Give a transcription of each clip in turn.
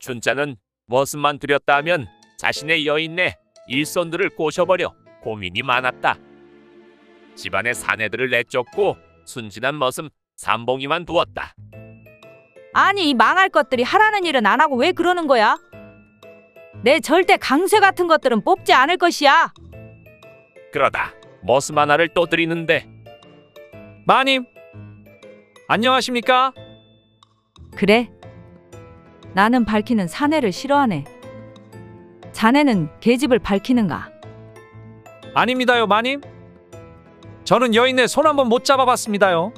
춘자는 머슴만 들였다 하면 자신의 여인네 일손들을 꼬셔버려 고민이 많았다. 집안의 사내들을 내쫓고 순진한 머슴 삼봉이만 두었다. 아니 이 망할 것들이 하라는 일은 안 하고 왜 그러는 거야? 내 절대 강쇠 같은 것들은 뽑지 않을 것이야. 그러다 머슴 하나를 또 들이는데 마님, 안녕하십니까? 그래? 나는 밝히는 사내를 싫어하네. 자네는 계집을 밝히는가? 아닙니다요, 마님. 저는 여인의 손 한번 못 잡아봤습니다요.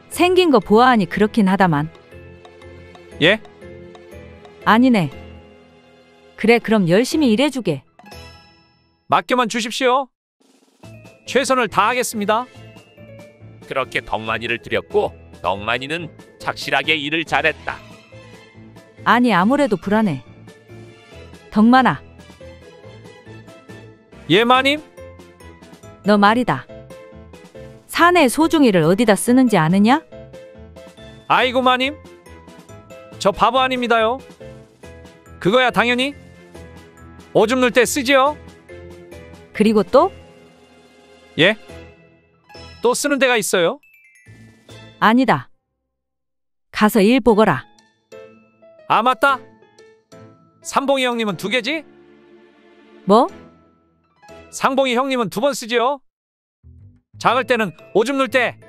생긴 거 보아하니 그렇긴 하다만. 예? 아니네. 그래 그럼 열심히 일해주게. 맡겨만 주십시오. 최선을 다하겠습니다. 그렇게 덕만이를 들였고 덕만이는 착실하게 일을 잘했다. 아니 아무래도 불안해. 덕만아, 예, 마님? 너 말이다. 사내 소중이를 어디다 쓰는지 아느냐? 아이고, 마님. 저 바보 아닙니다요. 그거야 당연히 오줌 넣을 때 쓰지요. 그리고 또? 예? 또 쓰는 데가 있어요? 아니다. 가서 일 보거라. 아, 맞다. 삼봉이 형님은 2개지? 뭐? 상봉이 형님은 2번 쓰지요. 작을 때는 오줌 넣을 때,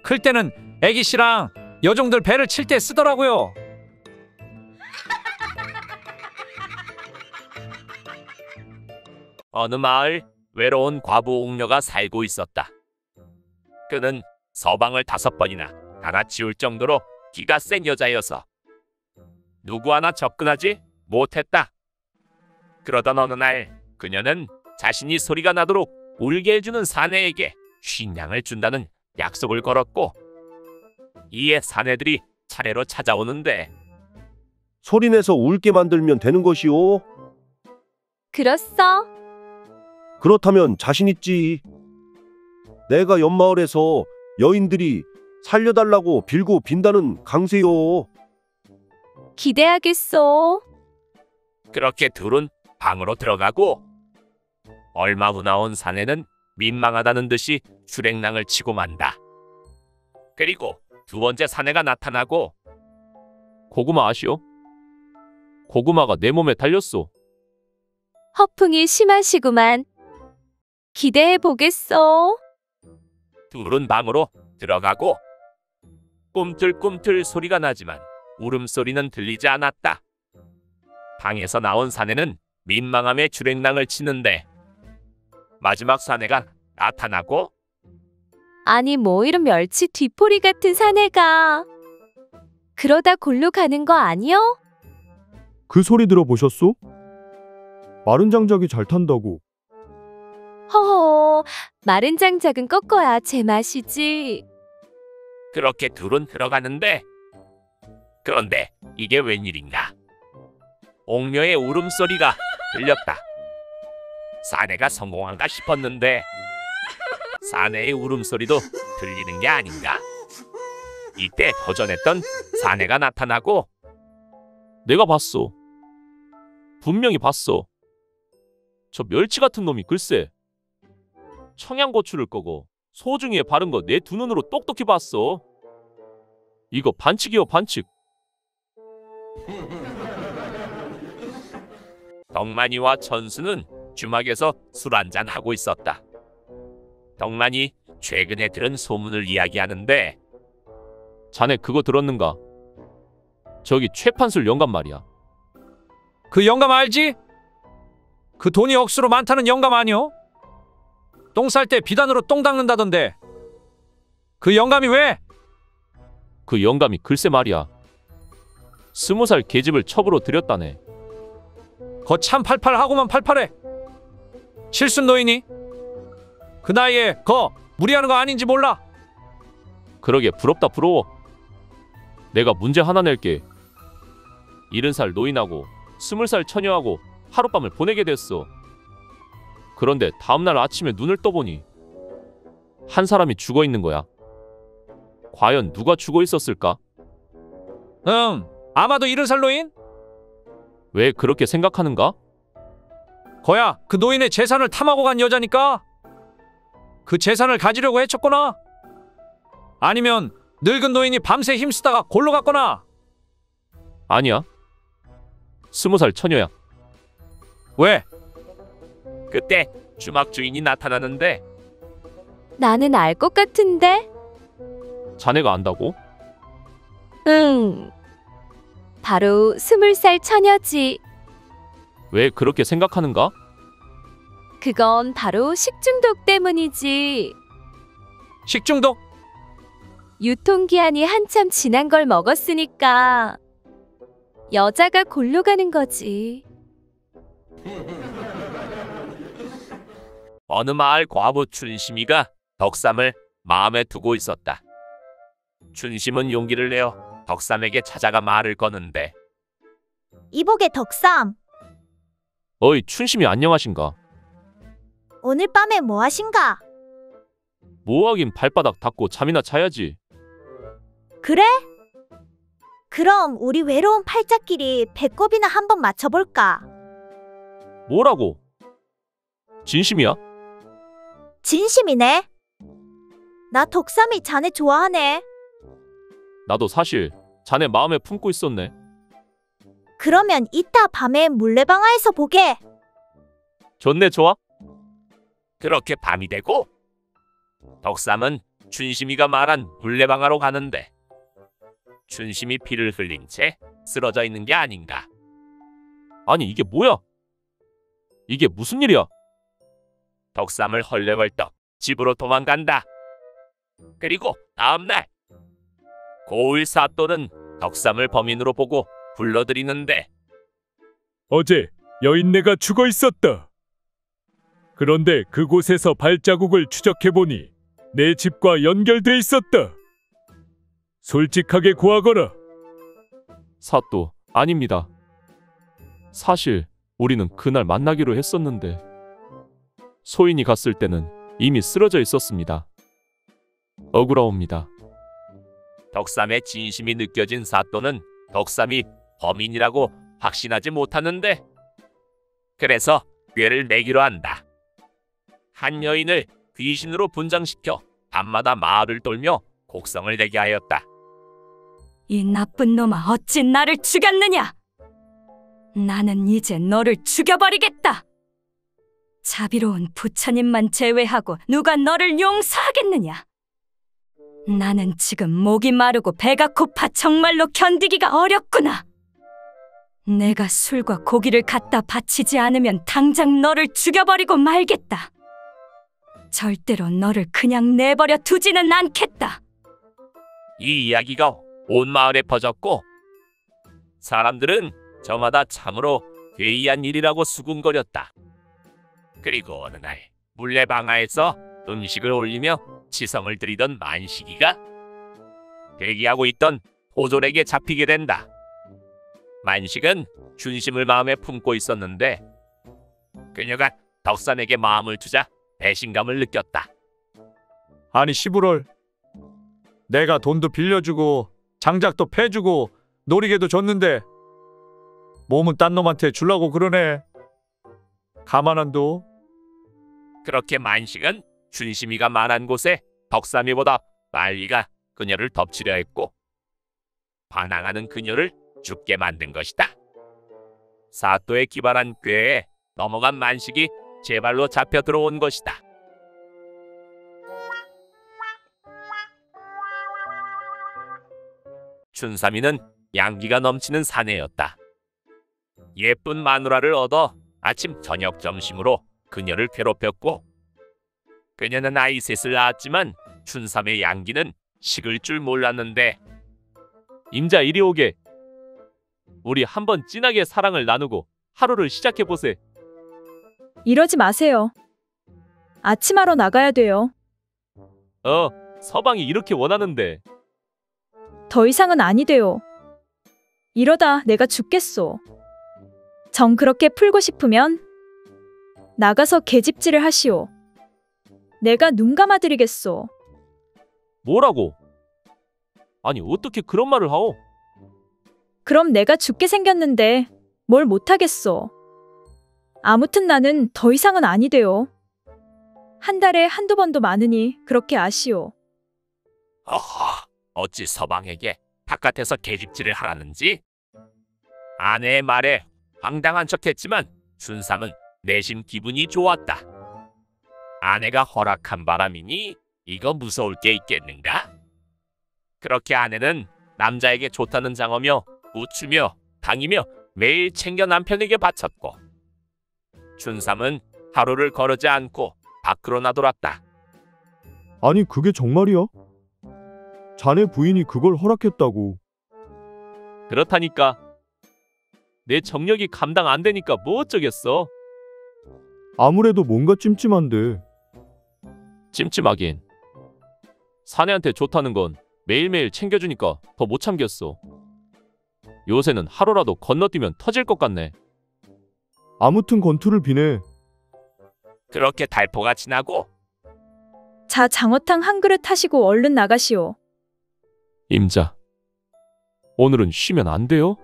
클 때는 애기씨랑 여종들 배를 칠 때 쓰더라고요. 어느 마을 외로운 과부 옥녀가 살고 있었다. 그는 서방을 5번이나 갈아치울 정도로 기가 센 여자여서 누구 하나 접근하지 못했다. 그러던 어느 날 그녀는 자신이 소리가 나도록 울게 해주는 사내에게 쉰냥을 준다는 약속을 걸었고, 이에 사내들이 차례로 찾아오는데 소리내서 울게 만들면 되는 것이오. 그렇소. 그렇다면 자신 있지. 내가 옆마을에서 여인들이 살려달라고 빌고 빈다는 강세요. 기대하겠소. 그렇게 둘은 방으로 들어가고, 얼마 후 나온 사내는 민망하다는 듯이 주랭랑을 치고 만다. 그리고 2번째 사내가 나타나고 고구마 아시오? 고구마가 내 몸에 달렸소. 허풍이 심하시구만. 기대해 보겠소. 둘은 방으로 들어가고 꿈틀꿈틀 소리가 나지만 울음소리는 들리지 않았다. 방에서 나온 사내는 민망함에 주랭랑을 치는데 마지막 사내가 나타나고, 아니 뭐 이런 멸치 뒤포리 같은 사내가. 그러다 골로 가는 거 아니요? 그 소리 들어보셨소? 마른 장작이 잘 탄다고. 허허, 마른 장작은 꺾어야 제맛이지. 그렇게 둘은 들어가는데, 그런데 이게 웬일인가? 옥녀의 울음소리가 들렸다. 사내가 성공한가 싶었는데 사내의 울음소리도 들리는 게 아닌가? 이때 도전했던 사내가 나타나고, 내가 봤소. 분명히 봤소. 저 멸치 같은 놈이 글쎄 청양고추를 꺼고 소중이에 바른 거 내 2눈으로 똑똑히 봤소. 이거 반칙이요, 반칙. 덕만이와 천수는 주막에서 술 한잔 하고 있었다. 덕만이 최근에 들은 소문을 이야기하는데, 자네 그거 들었는가? 저기 최판술 영감 말이야. 그 영감 알지? 그 돈이 억수로 많다는 영감 아니오? 똥 쌀 때 비단으로 똥 닦는다던데. 그 영감이 왜? 그 영감이 글쎄 말이야. 20살 계집을 첩으로 들였다네. 거 참 팔팔하고만 팔팔해. 칠순 노인이? 그 나이에 거 무리하는 거 아닌지 몰라. 그러게 부럽다 부러워. 내가 문제 하나 낼게. 70살 노인하고 20살 처녀하고 하룻밤을 보내게 됐어. 그런데 다음날 아침에 눈을 떠보니 한 사람이 죽어 있는 거야. 과연 누가 죽어 있었을까? 응, 아마도 70살 노인? 왜 그렇게 생각하는가? 거야, 그 노인의 재산을 탐하고 간 여자니까. 그 재산을 가지려고 해쳤거나 아니면 늙은 노인이 밤새 힘쓰다가 골로 갔거나. 아니야. 20살 처녀야. 왜? 그때 주막 주인이 나타나는데 나는 알 것 같은데? 자네가 안다고? 응. 바로 20살 처녀지. 왜 그렇게 생각하는가? 그건 바로 식중독 때문이지. 식중독? 유통기한이 한참 지난 걸 먹었으니까 여자가 골로 가는 거지. 어느 마을 과부 춘심이가 덕삼을 마음에 두고 있었다. 춘심은 용기를 내어 덕삼에게 찾아가 말을 거는데 이복의 덕삼, 어이 춘심이 안녕하신가? 오늘 밤에 뭐 하신가? 뭐하긴 발바닥 닦고 잠이나 자야지. 그래? 그럼 우리 외로운 팔자끼리 배꼽이나 한번 맞춰볼까? 뭐라고? 진심이야? 진심이네. 나 덕삼이 자네 좋아하네. 나도 사실 자네 마음에 품고 있었네. 그러면 이따 밤에 물레방아에서 보게. 좋네 좋아? 그렇게 밤이 되고 덕삼은 춘심이가 말한 물레방아로 가는데 춘심이 피를 흘린 채 쓰러져 있는 게 아닌가. 아니 이게 뭐야? 이게 무슨 일이야? 덕삼을 헐레벌떡 집으로 도망간다. 그리고 다음날 고을 사또는 덕삼을 범인으로 보고 불러들이는데 어제 여인네가 죽어 있었다. 그런데 그곳에서 발자국을 추적해보니 내 집과 연결돼 있었다. 솔직하게 고하거라. 사또 아닙니다. 사실 우리는 그날 만나기로 했었는데 소인이 갔을 때는 이미 쓰러져 있었습니다. 억울하옵니다. 덕삼의 진심이 느껴진 사또는 덕삼이 범인이라고 확신하지 못하는데 그래서 꾀를 내기로 한다. 한 여인을 귀신으로 분장시켜 밤마다 마을을 돌며 곡성을 내게 하였다. 이 나쁜 놈아, 어찌 나를 죽였느냐? 나는 이제 너를 죽여버리겠다. 자비로운 부처님만 제외하고 누가 너를 용서하겠느냐? 나는 지금 목이 마르고 배가 고파 정말로 견디기가 어렵구나. 내가 술과 고기를 갖다 바치지 않으면 당장 너를 죽여버리고 말겠다. 절대로 너를 그냥 내버려 두지는 않겠다. 이 이야기가 온 마을에 퍼졌고 사람들은 저마다 참으로 괴이한 일이라고 수군거렸다. 그리고 어느 날 물레방아에서 음식을 올리며 치성을 들이던 만식이가 대기하고 있던 호졸에게 잡히게 된다. 만식은 춘심을 마음에 품고 있었는데 그녀가 덕삼에게 마음을 주자 배신감을 느꼈다. 아니 시부럴, 내가 돈도 빌려주고 장작도 패주고 놀이개도 줬는데 몸은 딴 놈한테 주려고 그러네. 가만 안 둬. 그렇게 만식은 춘심이가 말한 곳에 덕삼이보다 빨리가 그녀를 덮치려 했고 반항하는 그녀를 죽게 만든 것이다. 사또의 기발한 꾀에 넘어간 만식이 제 발로 잡혀 들어온 것이다. 춘삼이는 양기가 넘치는 사내였다. 예쁜 마누라를 얻어 아침 저녁 점심으로 그녀를 괴롭혔고 그녀는 아이 셋을 낳았지만 춘삼의 양기는 식을 줄 몰랐는데 임자 이리 오게. 우리 한번 진하게 사랑을 나누고 하루를 시작해보세. 이러지 마세요. 아침하러 나가야 돼요. 서방이 이렇게 원하는데. 더 이상은 아니돼요. 이러다 내가 죽겠소. 정 그렇게 풀고 싶으면 나가서 계집질을 하시오. 내가 눈 감아드리겠소. 뭐라고? 아니 어떻게 그런 말을 하오? 그럼 내가 죽게 생겼는데 뭘 못하겠어. 아무튼 나는 더 이상은 아니 돼요. 한 달에 한두 번도 많으니 그렇게 아시오. 어허, 어찌 서방에게 바깥에서 계집질을 하라는지? 아내의 말에 황당한 척했지만 춘삼은 내심 기분이 좋았다. 아내가 허락한 바람이니 이거 무서울 게 있겠는가? 그렇게 아내는 남자에게 좋다는 장어며 우추며 당이며 매일 챙겨 남편에게 바쳤고, 춘삼은 하루를 거르지 않고 밖으로 나돌았다. 아니 그게 정말이야? 자네 부인이 그걸 허락했다고. 그렇다니까. 내 정력이 감당 안 되니까 뭐 어쩌겠어. 아무래도 뭔가 찜찜한데. 찜찜하긴. 사내한테 좋다는 건 매일매일 챙겨주니까 더 못 참겠어. 요새는 하루라도 건너뛰면 터질 것 같네. 아무튼 건투를 비네. 그렇게 달포가 지나고 자, 장어탕 한 그릇 하시고 얼른 나가시오. 임자, 오늘은 쉬면 안 돼요?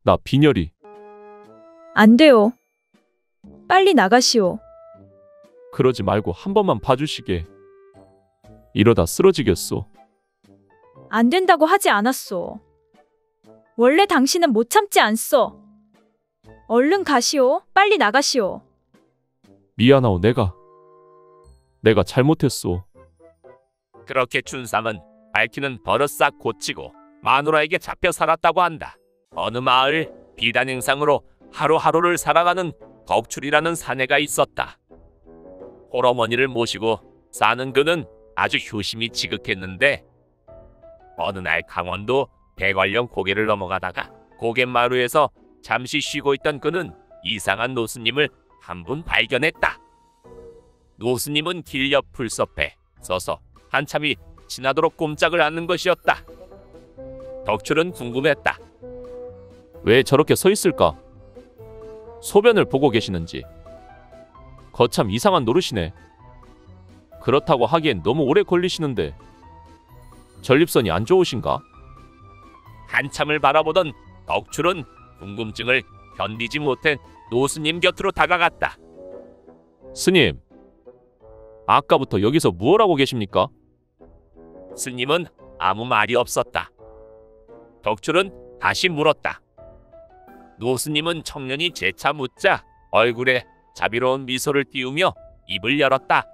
나 빈혈이. 안 돼요. 빨리 나가시오. 그러지 말고 한 번만 봐주시게. 이러다 쓰러지겠소. 안 된다고 하지 않았소. 원래 당신은 못 참지 않소. 얼른 가시오. 빨리 나가시오. 미안하오. 내가 잘못했소. 그렇게 춘삼은 밝히는 버릇 싹 고치고 마누라에게 잡혀 살았다고 한다. 어느 마을 비단 행상으로 하루하루를 살아가는 덕출이라는 사내가 있었다. 홀어머니를 모시고 사는 그는 아주 효심이 지극했는데, 어느 날 강원도 대관령 고개를 넘어가다가 고갯마루에서 잠시 쉬고 있던 그는 이상한 노스님을 한 분 발견했다. 노스님은 길 옆 풀숲에 서서 한참이 지나도록 꼼짝을 않는 것이었다. 덕출은 궁금했다. 왜 저렇게 서 있을까? 소변을 보고 계시는지. 거참 이상한 노릇이네. 그렇다고 하기엔 너무 오래 걸리시는데 전립선이 안 좋으신가? 한참을 바라보던 덕출은 궁금증을 견디지 못해 노스님 곁으로 다가갔다. 스님, 아까부터 여기서 무엇 하고 계십니까? 스님은 아무 말이 없었다. 덕출은 다시 물었다. 노스님은 청년이 재차 묻자 얼굴에 자비로운 미소를 띄우며 입을 열었다.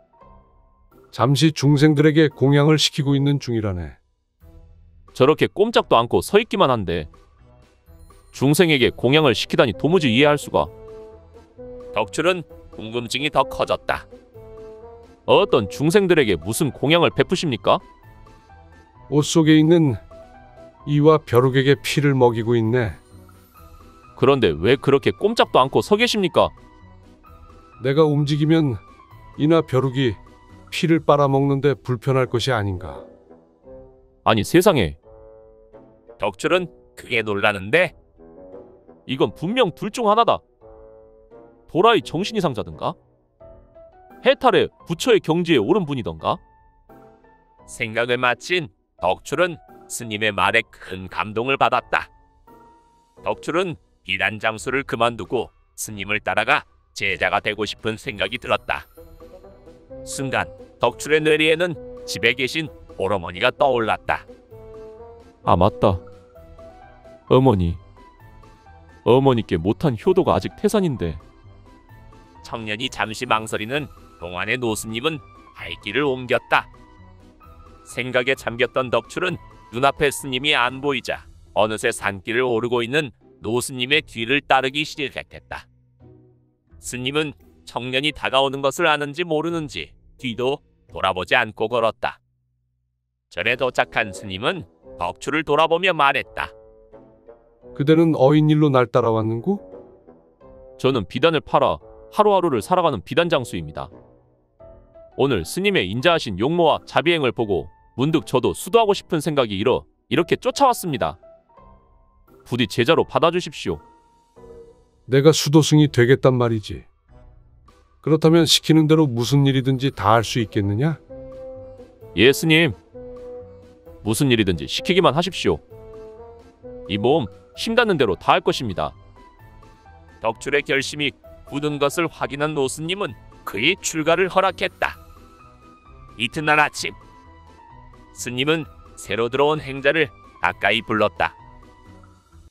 잠시 중생들에게 공양을 시키고 있는 중이라네. 저렇게 꼼짝도 않고 서 있기만 한데 중생에게 공양을 시키다니 도무지 이해할 수가. 덕출은 궁금증이 더 커졌다. 어떤 중생들에게 무슨 공양을 베푸십니까? 옷 속에 있는 이와 벼룩에게 피를 먹이고 있네. 그런데 왜 그렇게 꼼짝도 않고 서 계십니까? 내가 움직이면 이나 벼룩이 피를 빨아먹는데 불편할 것이 아닌가. 아니 세상에, 덕출은 크게 놀라는데 이건 분명 둘 중 하나다. 도라이 정신이상자든가 해탈의 부처의 경지에 오른 분이던가. 생각을 마친 덕출은 스님의 말에 큰 감동을 받았다. 덕출은 비단 장수를 그만두고 스님을 따라가 제자가 되고 싶은 생각이 들었다. 순간 덕출의 뇌리에는 집에 계신 오라머니가 떠올랐다. 아 맞다. 어머니께 못한 효도가 아직 태산인데. 청년이 잠시 망설이는 동안의 노스님은 발길을 옮겼다. 생각에 잠겼던 덕출은 눈앞에 스님이 안 보이자 어느새 산길을 오르고 있는 노스님의 뒤를 따르기 시작했다. 스님은 청년이 다가오는 것을 아는지 모르는지 뒤도 돌아보지 않고 걸었다. 절에 도착한 스님은 덕출을 돌아보며 말했다. 그대는 어인일로 날 따라왔는고? 저는 비단을 팔아 하루하루를 살아가는 비단장수입니다. 오늘 스님의 인자하신 용모와 자비행을 보고 문득 저도 수도하고 싶은 생각이 일어 이렇게 쫓아왔습니다. 부디 제자로 받아주십시오. 내가 수도승이 되겠단 말이지. 그렇다면 시키는 대로 무슨 일이든지 다 할 수 있겠느냐? 예 스님. 무슨 일이든지 시키기만 하십시오. 이 모험 힘 닿는 대로 다 할 것입니다. 덕출의 결심이 굳은 것을 확인한 노스님은 그의 출가를 허락했다. 이튿날 아침, 스님은 새로 들어온 행자를 가까이 불렀다.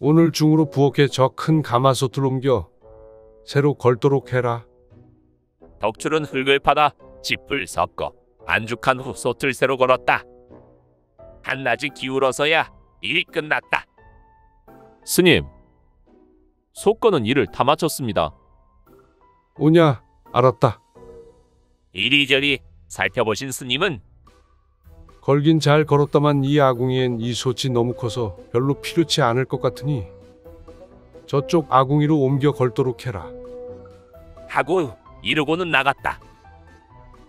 오늘 중으로 부엌에 저 큰 가마솥을 옮겨 새로 걸도록 해라. 덕출은 흙을 파다 짚을 섞어 안죽한 후 솥을 새로 걸었다. 한낮이 기울어서야 일이 끝났다. 스님, 솥 거는 일을 다 마쳤습니다. 오냐? 알았다. 이리저리 살펴보신 스님은 걸긴 잘 걸었다만 이 아궁이엔 이 솥이 너무 커서 별로 필요치 않을 것 같으니 저쪽 아궁이로 옮겨 걸도록 해라. 하고 이르고는 나갔다.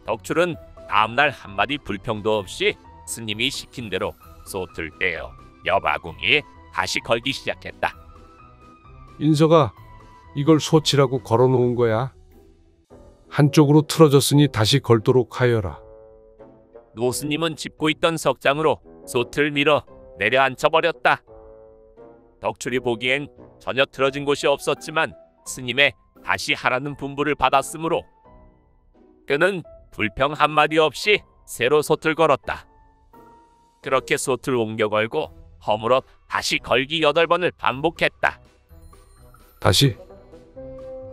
덕출은 다음날 한마디 불평도 없이 스님이 시킨 대로 솥을 떼어 옆 아궁이에 다시 걸기 시작했다. 인서가 이걸 솥이라고 걸어놓은 거야. 한쪽으로 틀어졌으니 다시 걸도록 하여라. 노스님은 짚고 있던 석장으로 솥을 밀어 내려앉혀버렸다. 덕출이 보기엔 전혀 틀어진 곳이 없었지만 스님의 다시 하라는 분부를 받았으므로 그는 불평 한마디 없이 새로 솥을 걸었다. 그렇게 솥을 옮겨 걸고 허물어 다시 걸기 8번을 반복했다. 다시?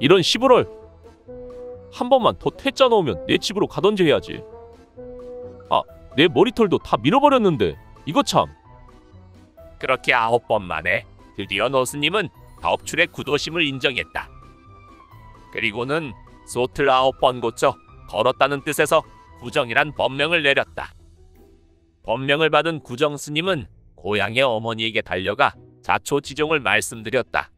이런 시부럴! 한 번만 더 퇴짜 넣으면 내 집으로 가던지 해야지. 아, 내 머리털도 다 밀어버렸는데 이거 참. 그렇게 9번 만에 드디어 노스님은 덕출의 구도심을 인정했다. 그리고는 솥을 9번 고쳐 걸었다는 뜻에서 구정이란 법명을 내렸다. 법명을 받은 구정 스님은 고향의 어머니에게 달려가 자초지종을 말씀드렸다.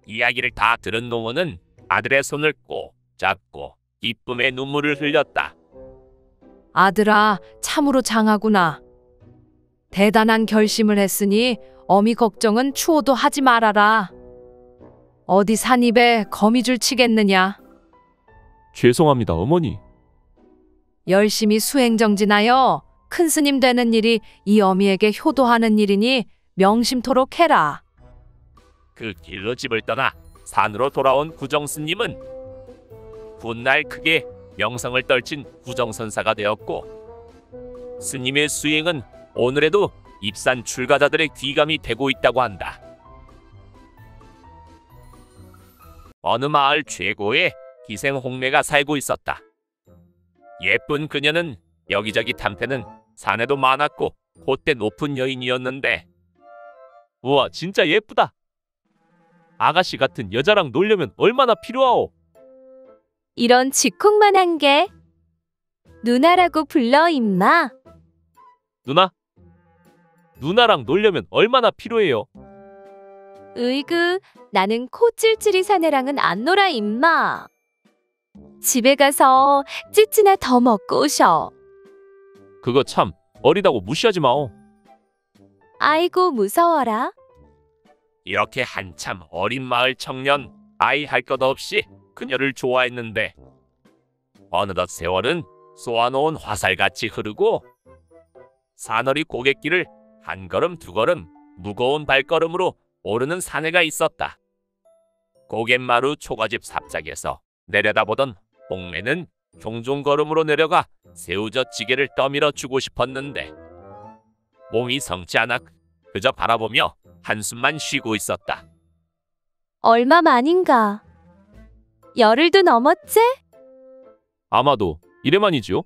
이야기를 다 들은 노모는 아들의 손을 꼭 잡고 기쁨의 눈물을 흘렸다. 아들아, 참으로 장하구나. 대단한 결심을 했으니 어미 걱정은 추호도 하지 말아라. 어디 산입에 거미줄 치겠느냐. 죄송합니다, 어머니. 열심히 수행정진하여 큰 스님 되는 일이 이 어미에게 효도하는 일이니 명심토록 해라. 그 길로 집을 떠나 산으로 돌아온 구정스님은 훗날 크게 명성을 떨친 구정선사가 되었고 스님의 수행은 오늘에도 입산 출가자들의 귀감이 되고 있다고 한다. 어느 마을 최고의 기생 홍매가 살고 있었다. 예쁜 그녀는 여기저기 탐패는 사내도 많았고 콧대 높은 여인이었는데 우와, 진짜 예쁘다. 아가씨 같은 여자랑 놀려면 얼마나 필요하오. 이런 쥐콩만한 게 누나라고 불러 임마. 누나? 누나랑 놀려면 얼마나 필요해요. 으이그, 나는 코 찔찔이 사내랑은 안 놀아 임마. 집에 가서 찌찌나 더 먹고 오셔. 그거 참 어리다고 무시하지 마오. 아이고 무서워라. 이렇게 한참 어린 마을 청년 아이 할 것 없이 그녀를 좋아했는데 어느덧 세월은 쏘아놓은 화살같이 흐르고 사너리 고갯길을 한 걸음 두 걸음 무거운 발걸음으로 오르는 사내가 있었다. 고갯마루 초가집 삽작에서 내려다보던 홍매는 종종 걸음으로 내려가 새우젓 찌개를 떠밀어 주고 싶었는데 몸이 성치 않아 그저 바라보며 한숨만 쉬고 있었다. 얼마만인가? 열흘도 넘었지? 아마도 이래만이지요.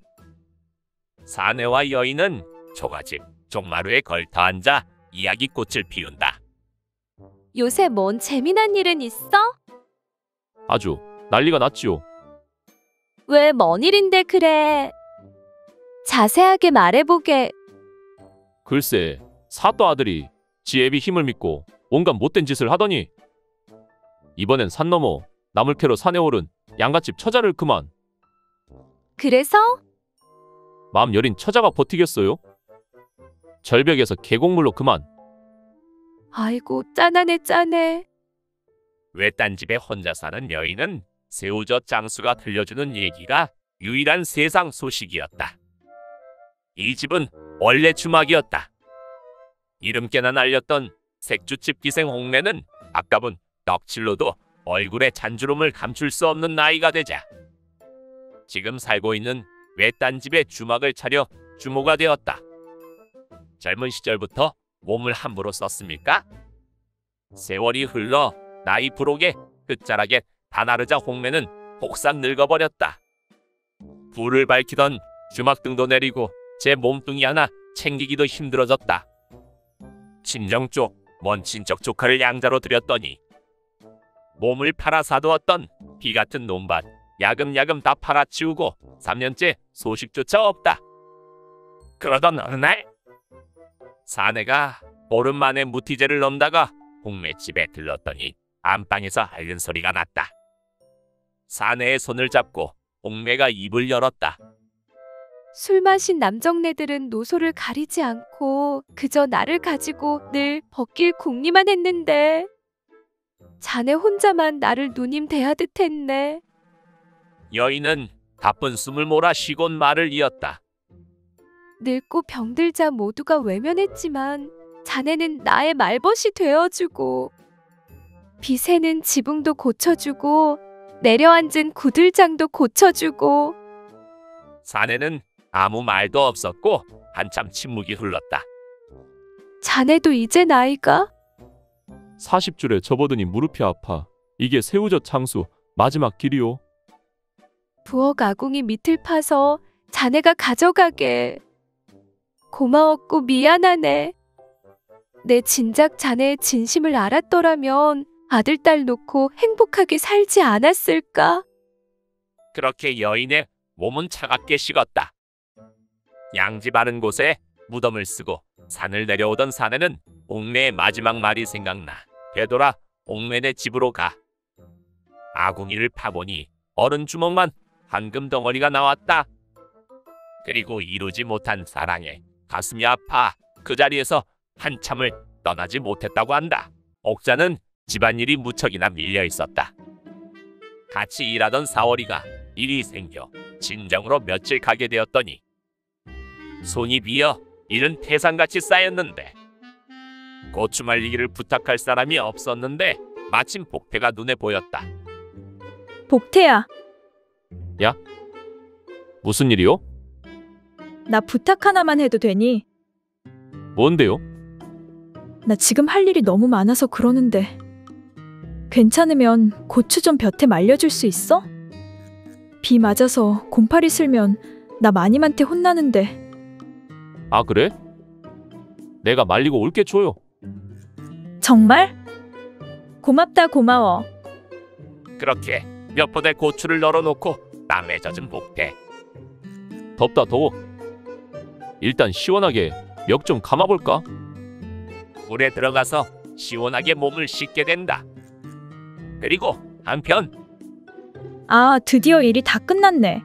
사내와 여인은 초가집 종마루에 걸터 앉아 이야기꽃을 피운다. 요새 뭔 재미난 일은 있어? 아주 난리가 났지요. 왜 뭔 일인데 그래? 자세하게 말해보게. 글쎄, 사또 아들이 지 애비 힘을 믿고 온갖 못된 짓을 하더니 이번엔 산 넘어 나물 캐러 산에 오른 양갓집 처자를 그만. 그래서? 마음 여린 처자가 버티겠어요? 절벽에서 계곡물로 그만. 아이고 짠하네 짠해. 외딴 집에 혼자 사는 여인은 새우젓 장수가 들려주는 얘기가 유일한 세상 소식이었다. 이 집은 원래 주막이었다. 이름께나 날렸던 색주집 기생 옥내는 아까운 넋질로도 얼굴에 잔주름을 감출 수 없는 나이가 되자 지금 살고 있는 외딴 집에 주막을 차려 주모가 되었다. 젊은 시절부터 몸을 함부로 썼습니까? 세월이 흘러 나이 부록에 끝자락에 다나르자 홍매는 폭삭 늙어버렸다. 불을 밝히던 주막등도 내리고 제 몸뚱이 하나 챙기기도 힘들어졌다. 친정 쪽 먼 친척 조카를 양자로 들였더니 몸을 팔아 사두었던 비같은 논밭 야금야금 다 팔아치우고 3년째 소식조차 없다. 그러던 어느 날 사내가 보름 만에 무티제를 넘다가 홍매집에 들렀더니 안방에서 앓는 소리가 났다. 사내의 손을 잡고 홍매가 입을 열었다. 술 마신 남정네들은 노소를 가리지 않고 그저 나를 가지고 늘 벗길 궁리만 했는데 자네 혼자만 나를 누님 대하듯 했네. 여인은 가쁜 숨을 몰아 쉬곤 말을 이었다. 늙고 병들자 모두가 외면했지만 자네는 나의 말벗이 되어주고 빚에는 지붕도 고쳐주고 내려앉은 구들장도 고쳐주고. 사내는 아무 말도 없었고 한참 침묵이 흘렀다. 자네도 이제 나이가 40줄에 접어드니 무릎이 아파. 이게 새우젓 창수 마지막 길이요. 부엌 아궁이 밑을 파서 자네가 가져가게. 고마웠고 미안하네. 내 진작 자네의 진심을 알았더라면 아들 딸 놓고 행복하게 살지 않았을까? 그렇게 여인의 몸은 차갑게 식었다. 양지 바른 곳에 무덤을 쓰고 산을 내려오던 사내는 옥매의 마지막 말이 생각나 되돌아 옥매네 집으로 가. 아궁이를 파보니 어른 주먹만 황금 덩어리가 나왔다. 그리고 이루지 못한 사랑에 가슴이 아파 그 자리에서 한참을 떠나지 못했다고 한다. 옥자는 집안일이 무척이나 밀려 있었다. 같이 일하던 사월이가 일이 생겨 진정으로 며칠 가게 되었더니 손이 비어 일은 태산같이 쌓였는데 고추 말리기를 부탁할 사람이 없었는데 마침 복태가 눈에 보였다. 복태야, 야? 무슨 일이요? 나 부탁 하나만 해도 되니? 뭔데요? 나 지금 할 일이 너무 많아서 그러는데 괜찮으면 고추 좀 볕에 말려줄 수 있어? 비 맞아서 곰팡이 슬면 나 마님한테 혼나는데. 아 그래? 내가 말리고 올게 줘요. 정말? 고맙다 고마워. 그렇게 몇 포대 고추를 널어놓고 땀에 젖은 복태. 덥다 더워. 일단 시원하게 멱 좀 감아볼까? 물에 들어가서 시원하게 몸을 씻게 된다. 그리고 한편 아, 드디어 일이 다 끝났네.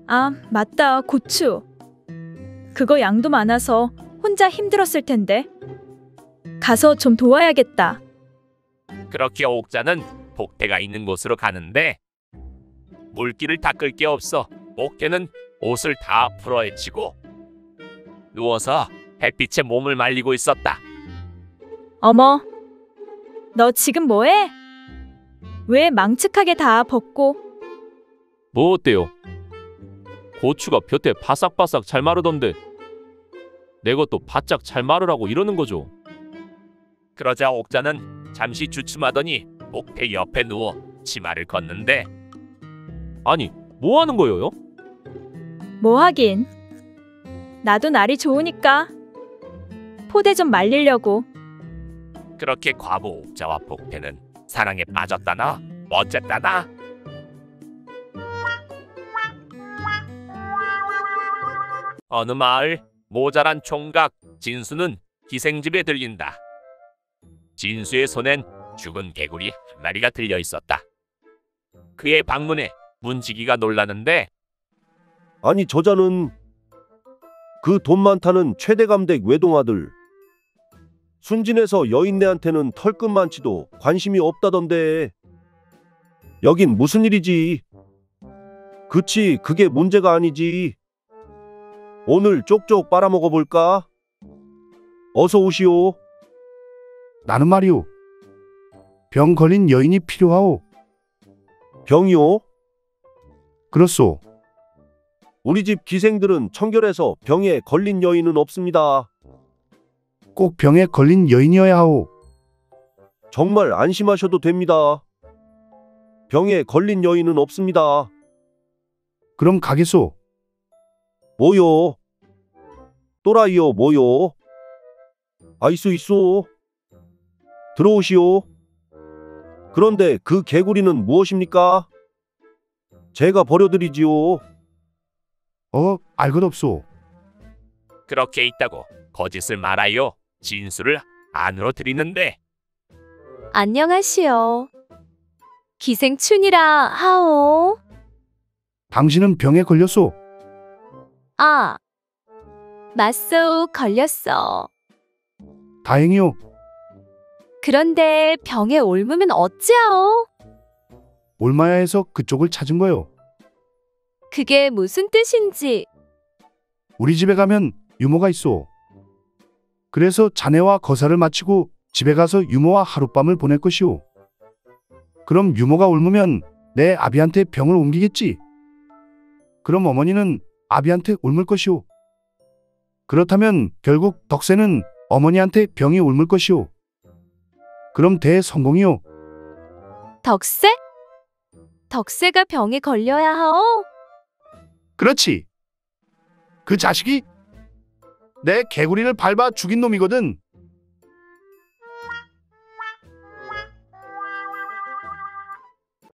아, 맞다. 고추. 그거 양도 많아서 혼자 힘들었을 텐데. 가서 좀 도와야겠다. 그렇게 옥자는 복태가 있는 곳으로 가는데 물기를 닦을 게 없어 복태는 옷을 다 풀어헤치고 누워서 햇빛에 몸을 말리고 있었다. 어머, 너 지금 뭐해? 왜 망측하게 다 벗고? 뭐 어때요? 고추가 볕에 바삭바삭 잘 마르던데 내 것도 바짝 잘 마르라고 이러는 거죠. 그러자 옥자는 잠시 주춤하더니 복태 옆에 누워 치마를 걷는데 아니 뭐 하는 거예요? 뭐 하긴. 나도 날이 좋으니까 포대 좀 말리려고. 그렇게 과부 옥자와 복태는 사랑에 빠졌다나 어쨌다나. 어느 마을 모자란 총각 진수는 기생집에 들린다. 진수의 손엔 죽은 개구리 한 마리가 들려 있었다. 그의 방문에 문지기가 놀라는데 아니 저자는 그 돈 많다는 최대감댁 외동아들. 순진해서 여인네한테는 털끝만치도 관심이 없다던데. 여긴 무슨 일이지? 그치, 그게 문제가 아니지. 오늘 쪽쪽 빨아먹어 볼까? 어서 오시오. 나는 말이오. 병 걸린 여인이 필요하오. 병이요? 그렇소. 우리 집 기생들은 청결해서 병에 걸린 여인은 없습니다. 꼭 병에 걸린 여인이어야 하오. 정말 안심하셔도 됩니다. 병에 걸린 여인은 없습니다. 그럼 가겠소. 뭐요? 또라이요 뭐요? 아이수 있소. 들어오시오. 그런데 그 개구리는 무엇입니까? 제가 버려드리지요. 알 것 없소. 그렇게 있다고 거짓을 말아요. 진술을 안으로 드리는데. 안녕하시오. 기생춘이라 하오. 당신은 병에 걸렸소. 아, 맞소, 걸렸어. 다행이오. 그런데 병에 옮으면 어찌하오? 옮아야 해서 그쪽을 찾은 거요. 그게 무슨 뜻인지. 우리 집에 가면 유모가 있소. 그래서 자네와 거사를 마치고 집에 가서 유모와 하룻밤을 보낼 것이오. 그럼 유모가 옮으면 내 아비한테 병을 옮기겠지. 그럼 어머니는 아비한테 옮을 것이오. 그렇다면 결국 덕세는 어머니한테 병이 옮을 것이오. 그럼 대성공이오. 덕세? 덕세가 병에 걸려야 하오? 그렇지. 그 자식이 내 개구리를 밟아 죽인 놈이거든.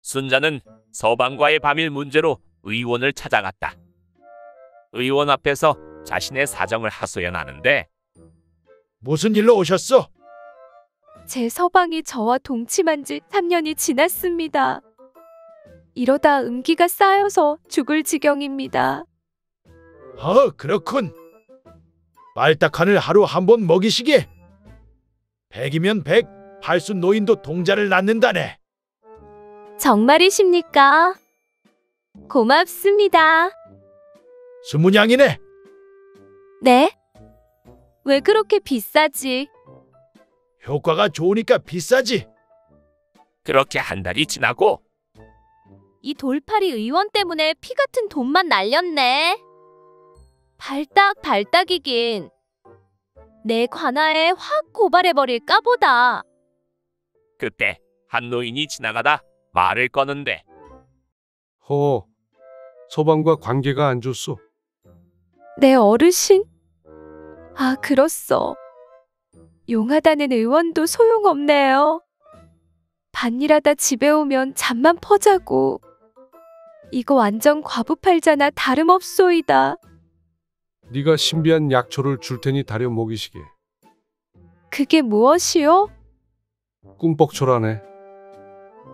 순자는 서방과의 밤일 문제로 의원을 찾아갔다. 의원 앞에서 자신의 사정을 하소연하는데 무슨 일로 오셨어? 제 서방이 저와 동침한 지 3년이 지났습니다. 이러다 음기가 쌓여서 죽을 지경입니다. 그렇군. 말딱한을 하루 한 번 먹이시게. 100이면 100, 팔순 노인도 동자를 낳는다네. 정말이십니까? 고맙습니다. 20냥이네. 네? 왜 그렇게 비싸지? 효과가 좋으니까 비싸지. 그렇게 한 달이 지나고 이 돌팔이 의원 때문에 피 같은 돈만 날렸네. 발딱발딱이긴. 내 관아에 확 고발해버릴까 보다. 그때 한 노인이 지나가다 말을 꺼는데 서방과 관계가 안 좋소. 내 어르신? 아, 그렇소. 용하다는 의원도 소용없네요. 반일하다 집에 오면 잠만 퍼자고. 이거 완전 과부팔자나 다름없소이다. 네가 신비한 약초를 줄 테니 다려 먹이시게. 그게 무엇이요? 꿈뻑초라네.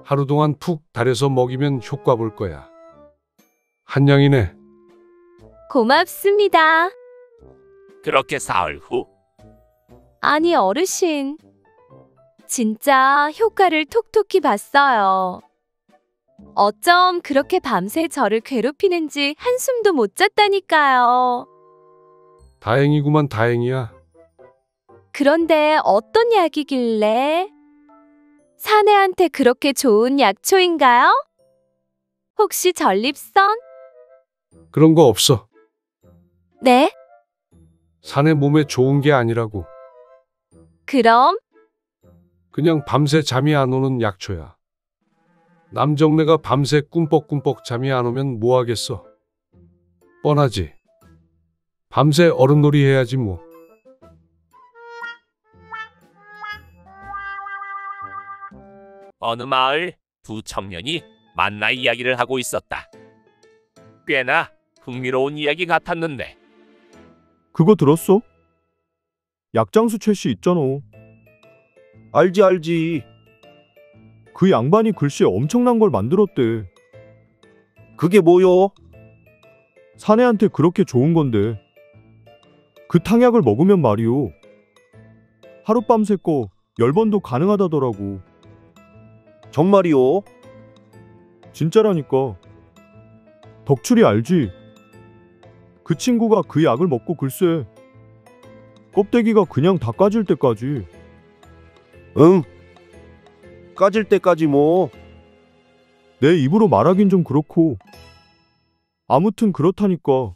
하루 동안 푹 다려서 먹이면 효과 볼 거야. 한 냥이네. 고맙습니다. 그렇게 사흘 후 아니, 어르신. 진짜 효과를 톡톡히 봤어요. 어쩜 그렇게 밤새 저를 괴롭히는지 한숨도 못 잤다니까요. 다행이구만, 다행이야. 그런데 어떤 약이길래? 사내한테 그렇게 좋은 약초인가요? 혹시 전립선? 그런 거 없어. 네? 사내 몸에 좋은 게 아니라고. 그럼? 그냥 밤새 잠이 안 오는 약초야. 남정네가 밤새 꿈뻑꿈뻑 잠이 안 오면 뭐 하겠어? 뻔하지. 밤새 어른놀이 해야지 뭐. 어느 마을 두 청년이 만나 이야기를 하고 있었다. 꽤나 흥미로운 이야기 같았는데 그거 들었어? 약장수 최씨 있잖아. 알지. 그 양반이 글쎄 엄청난 걸 만들었대. 그게 뭐요? 사내한테 그렇게 좋은 건데. 그 탕약을 먹으면 말이오. 하룻밤새 거 10번도 가능하다더라고. 정말이요? 진짜라니까. 덕출이 알지? 그 친구가 그 약을 먹고 글쎄 껍데기가 그냥 다 까질 때까지 응. 까질 때까지 뭐. 내 입으로 말하긴 좀 그렇고. 아무튼 그렇다니까.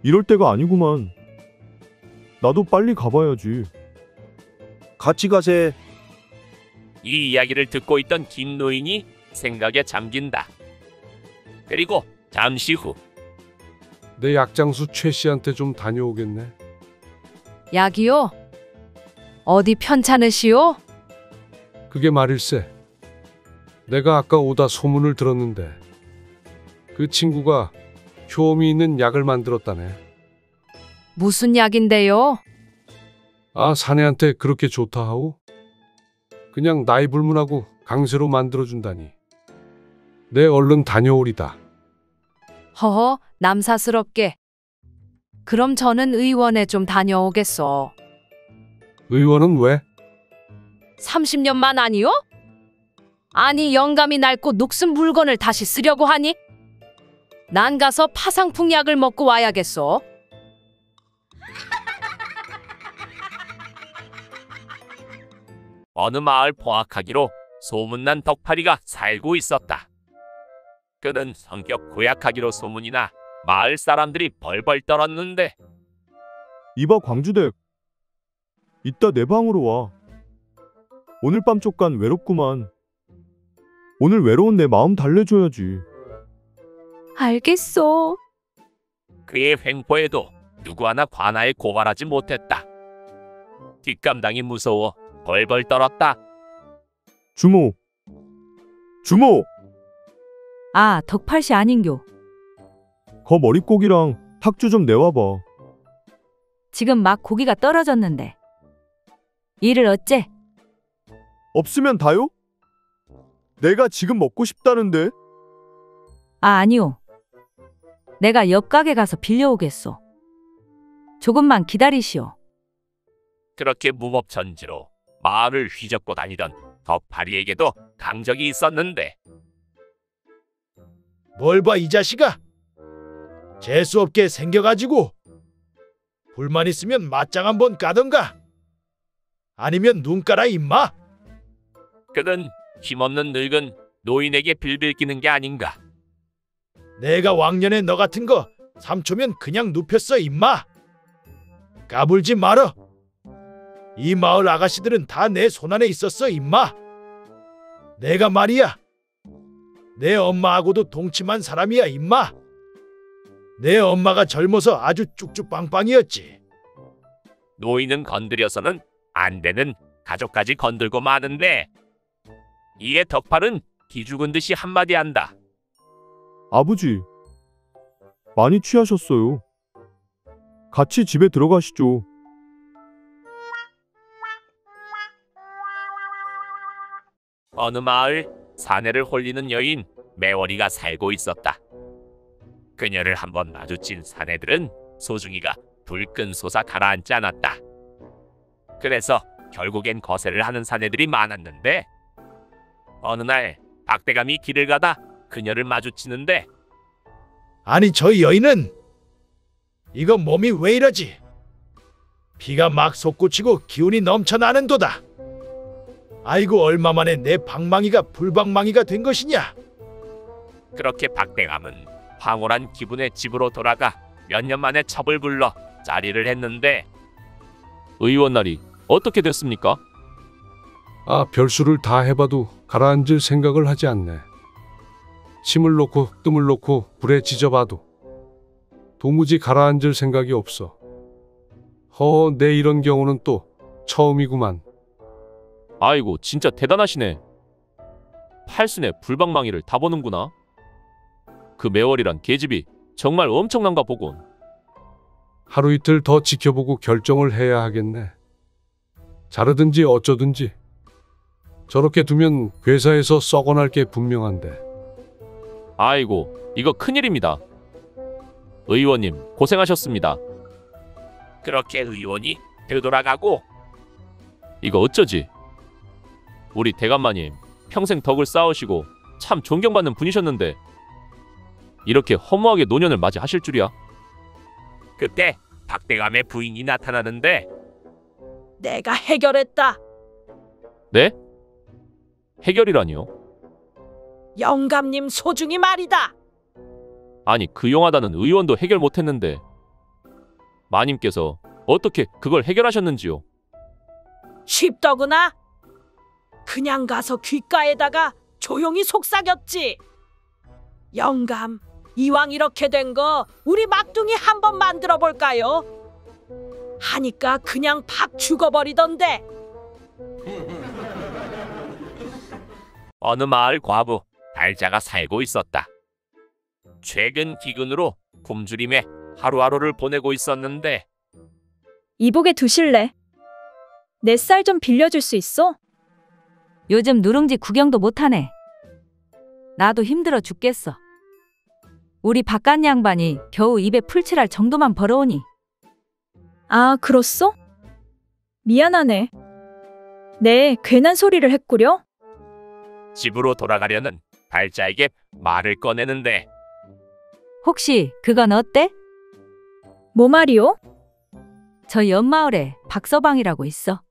이럴 때가 아니구만. 나도 빨리 가봐야지. 같이 가세. 이 이야기를 듣고 있던 김 노인이 생각에 잠긴다. 그리고 잠시 후 내 약장수 최 씨한테 좀 다녀오겠네. 약이요? 어디 편찮으시오? 그게 말일세. 내가 아까 오다 소문을 들었는데 그 친구가 효험이 있는 약을 만들었다네. 무슨 약인데요? 아, 사내한테 그렇게 좋다 하오? 그냥 나이 불문하고 강제로 만들어준다니. 내 얼른 다녀오리다. 허허, 남사스럽게. 그럼 저는 의원에 좀 다녀오겠소. 의원은 왜? 30년만 아니요? 아니 영감이 낡고 녹슨 물건을 다시 쓰려고 하니? 난 가서 파상풍약을 먹고 와야겠소. 어느 마을 포악하기로 소문난 덕파리가 살고 있었다. 그는 성격 고약하기로 소문이 나 마을 사람들이 벌벌 떨었는데 이봐 광주댁. 이따 내 방으로 와. 오늘 밤 쪽간 외롭구만. 오늘 외로운 내 마음 달래줘야지. 알겠어. 그의 횡포에도 누구 하나 관아에 고발하지 못했다. 뒷감당이 무서워 벌벌 떨었다. 주모. 주모. 아, 덕팔씨 아닌교. 거 머릿고기랑 탁주 좀 내와봐. 지금 막 고기가 떨어졌는데. 일을 어째? 없으면 다요? 내가 지금 먹고 싶다는데. 아, 아니요. 내가 옆 가게 가서 빌려오겠소. 조금만 기다리시오. 그렇게 무법천지로 마을을 휘젓고 다니던 덕파리에게도 강적이 있었는데 뭘 봐 이 자식아. 재수없게 생겨가지고 불만 있으면 맞짱 한번 까던가 아니면 눈 깔아 임마. 그는 힘없는 늙은 노인에게 빌빌 끼는 게 아닌가. 내가 왕년에 너 같은 거 3초면 그냥 눕혔어 임마. 까불지 말어. 이 마을 아가씨들은 다 내 손안에 있었어 임마. 내가 말이야 내 엄마하고도 동침한 사람이야 임마. 내 엄마가 젊어서 아주 쭉쭉 빵빵이었지. 노인은 건드려서는 안 되는 가족까지 건들고 마는데 이에 덕팔은 기죽은 듯이 한마디 한다. 아버지. 많이 취하셨어요. 같이 집에 들어가시죠. 어느 마을 사내를 홀리는 여인 매월이가 살고 있었다. 그녀를 한번 마주친 사내들은 소중이가 불끈 솟아 가라앉지 않았다. 그래서 결국엔 거세를 하는 사내들이 많았는데 어느 날 박대감이 길을 가다 그녀를 마주치는데 아니 저 여인은 이거 몸이 왜 이러지? 피가 막 솟구치고 기운이 넘쳐나는도다. 아이고 얼마 만에 내 방망이가 불방망이가 된 것이냐. 그렇게 박대감은 황홀한 기분에 집으로 돌아가 몇 년 만에 첩을 불러 자리를 했는데 의원 날이 어떻게 됐습니까? 아, 별수를 다 해봐도 가라앉을 생각을 하지 않네. 침을 놓고 뜸을 놓고 불에 지져봐도 도무지 가라앉을 생각이 없어. 내 이런 경우는 또 처음이구만. 아이고 진짜 대단하시네. 팔순에 불방망이를 다 보는구나. 그 매월이란 계집이 정말 엄청난가 보군. 하루 이틀 더 지켜보고 결정을 해야 하겠네. 자르든지 어쩌든지. 저렇게 두면 회사에서 썩어날 게 분명한데. 아이고 이거 큰일입니다. 의원님 고생하셨습니다. 그렇게 의원이 되돌아가고 이거 어쩌지? 우리 대감마님 평생 덕을 쌓으시고 참 존경받는 분이셨는데 이렇게 허무하게 노년을 맞이하실 줄이야. 그때 박대감의 부인이 나타나는데 내가 해결했다. 네? 해결이라니요? 영감님 소중히 말이다. 아니 그 용하다는 의원도 해결 못했는데 마님께서 어떻게 그걸 해결하셨는지요? 쉽더구나. 그냥 가서 귓가에다가 조용히 속삭였지. 영감, 이왕 이렇게 된 거 우리 막둥이 한번 만들어 볼까요? 하니까 그냥 팍 죽어버리던데. 어느 마을 과부 달자가 살고 있었다. 최근 기근으로 굶주림에 하루하루를 보내고 있었는데 이복에 두실래? 내 쌀 좀 빌려줄 수 있어? 요즘 누룽지 구경도 못하네. 나도 힘들어 죽겠어. 우리 바깥 양반이 겨우 입에 풀칠할 정도만 벌어오니. 아, 그렇소? 미안하네. 네, 괜한 소리를 했구려? 집으로 돌아가려는 달자에게 말을 꺼내는데 혹시 그건 어때? 뭐 말이오? 저 옆마을에 박서방이라고 있어.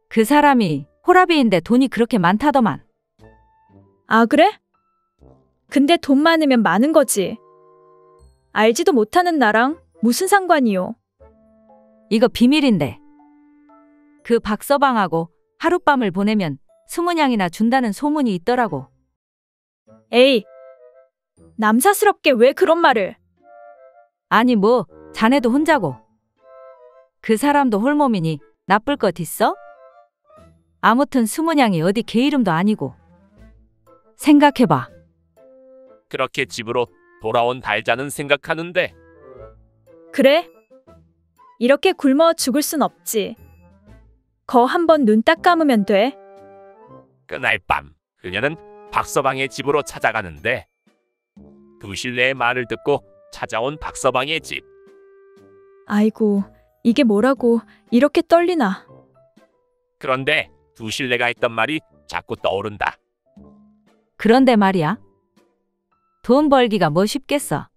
그 사람이 호라비인데 돈이 그렇게 많다더만. 아, 그래? 근데 돈 많으면 많은 거지. 알지도 못하는 나랑 무슨 상관이요? 이거 비밀인데. 그 박서방하고 하룻밤을 보내면 20냥이나 준다는 소문이 있더라고. 에이, 남사스럽게 왜 그런 말을? 아니 뭐 자네도 혼자고. 그 사람도 홀몸이니 나쁠 것 있어? 아무튼 20냥이 어디 개 이름도 아니고. 생각해봐. 그렇게 집으로 돌아온 달자는 생각하는데 그래? 이렇게 굶어 죽을 순 없지. 거 한번 눈 딱 감으면 돼. 그날 밤 그녀는 박서방의 집으로 찾아가는데 두실내의 말을 듣고 찾아온 박서방의 집. 아이고, 이게 뭐라고 이렇게 떨리나. 그런데 두실내가 했던 말이 자꾸 떠오른다. 그런데 말이야. 돈 벌기가 뭐 쉽겠어.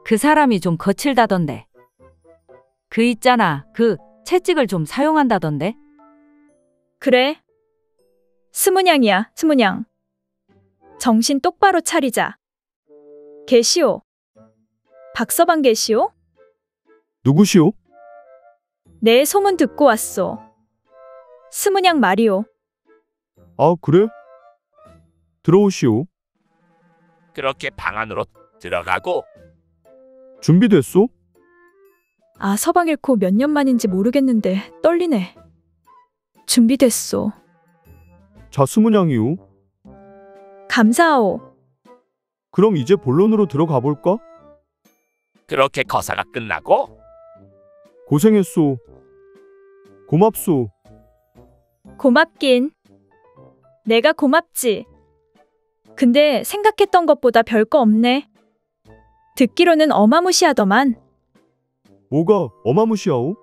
그 사람이 좀 거칠다던데. 그 있잖아, 그 채찍을 좀 사용한다던데. 그래? 20냥이야, 20냥. 정신 똑바로 차리자. 계시오. 박서방 계시오? 누구시오? 내 소문 듣고 왔소. 20냥 말이오. 아, 그래? 들어오시오. 그렇게 방 안으로 들어가고 준비됐소? 아, 서방 잃고 몇 년 만인지 모르겠는데 떨리네. 준비됐소. 자, 20냥이오. 감사하오. 그럼 이제 본론으로 들어가 볼까? 그렇게 거사가 끝나고 고생했소. 고맙소. 고맙긴. 내가 고맙지. 근데 생각했던 것보다 별거 없네. 듣기로는 어마무시하더만. 뭐가 어마무시하오?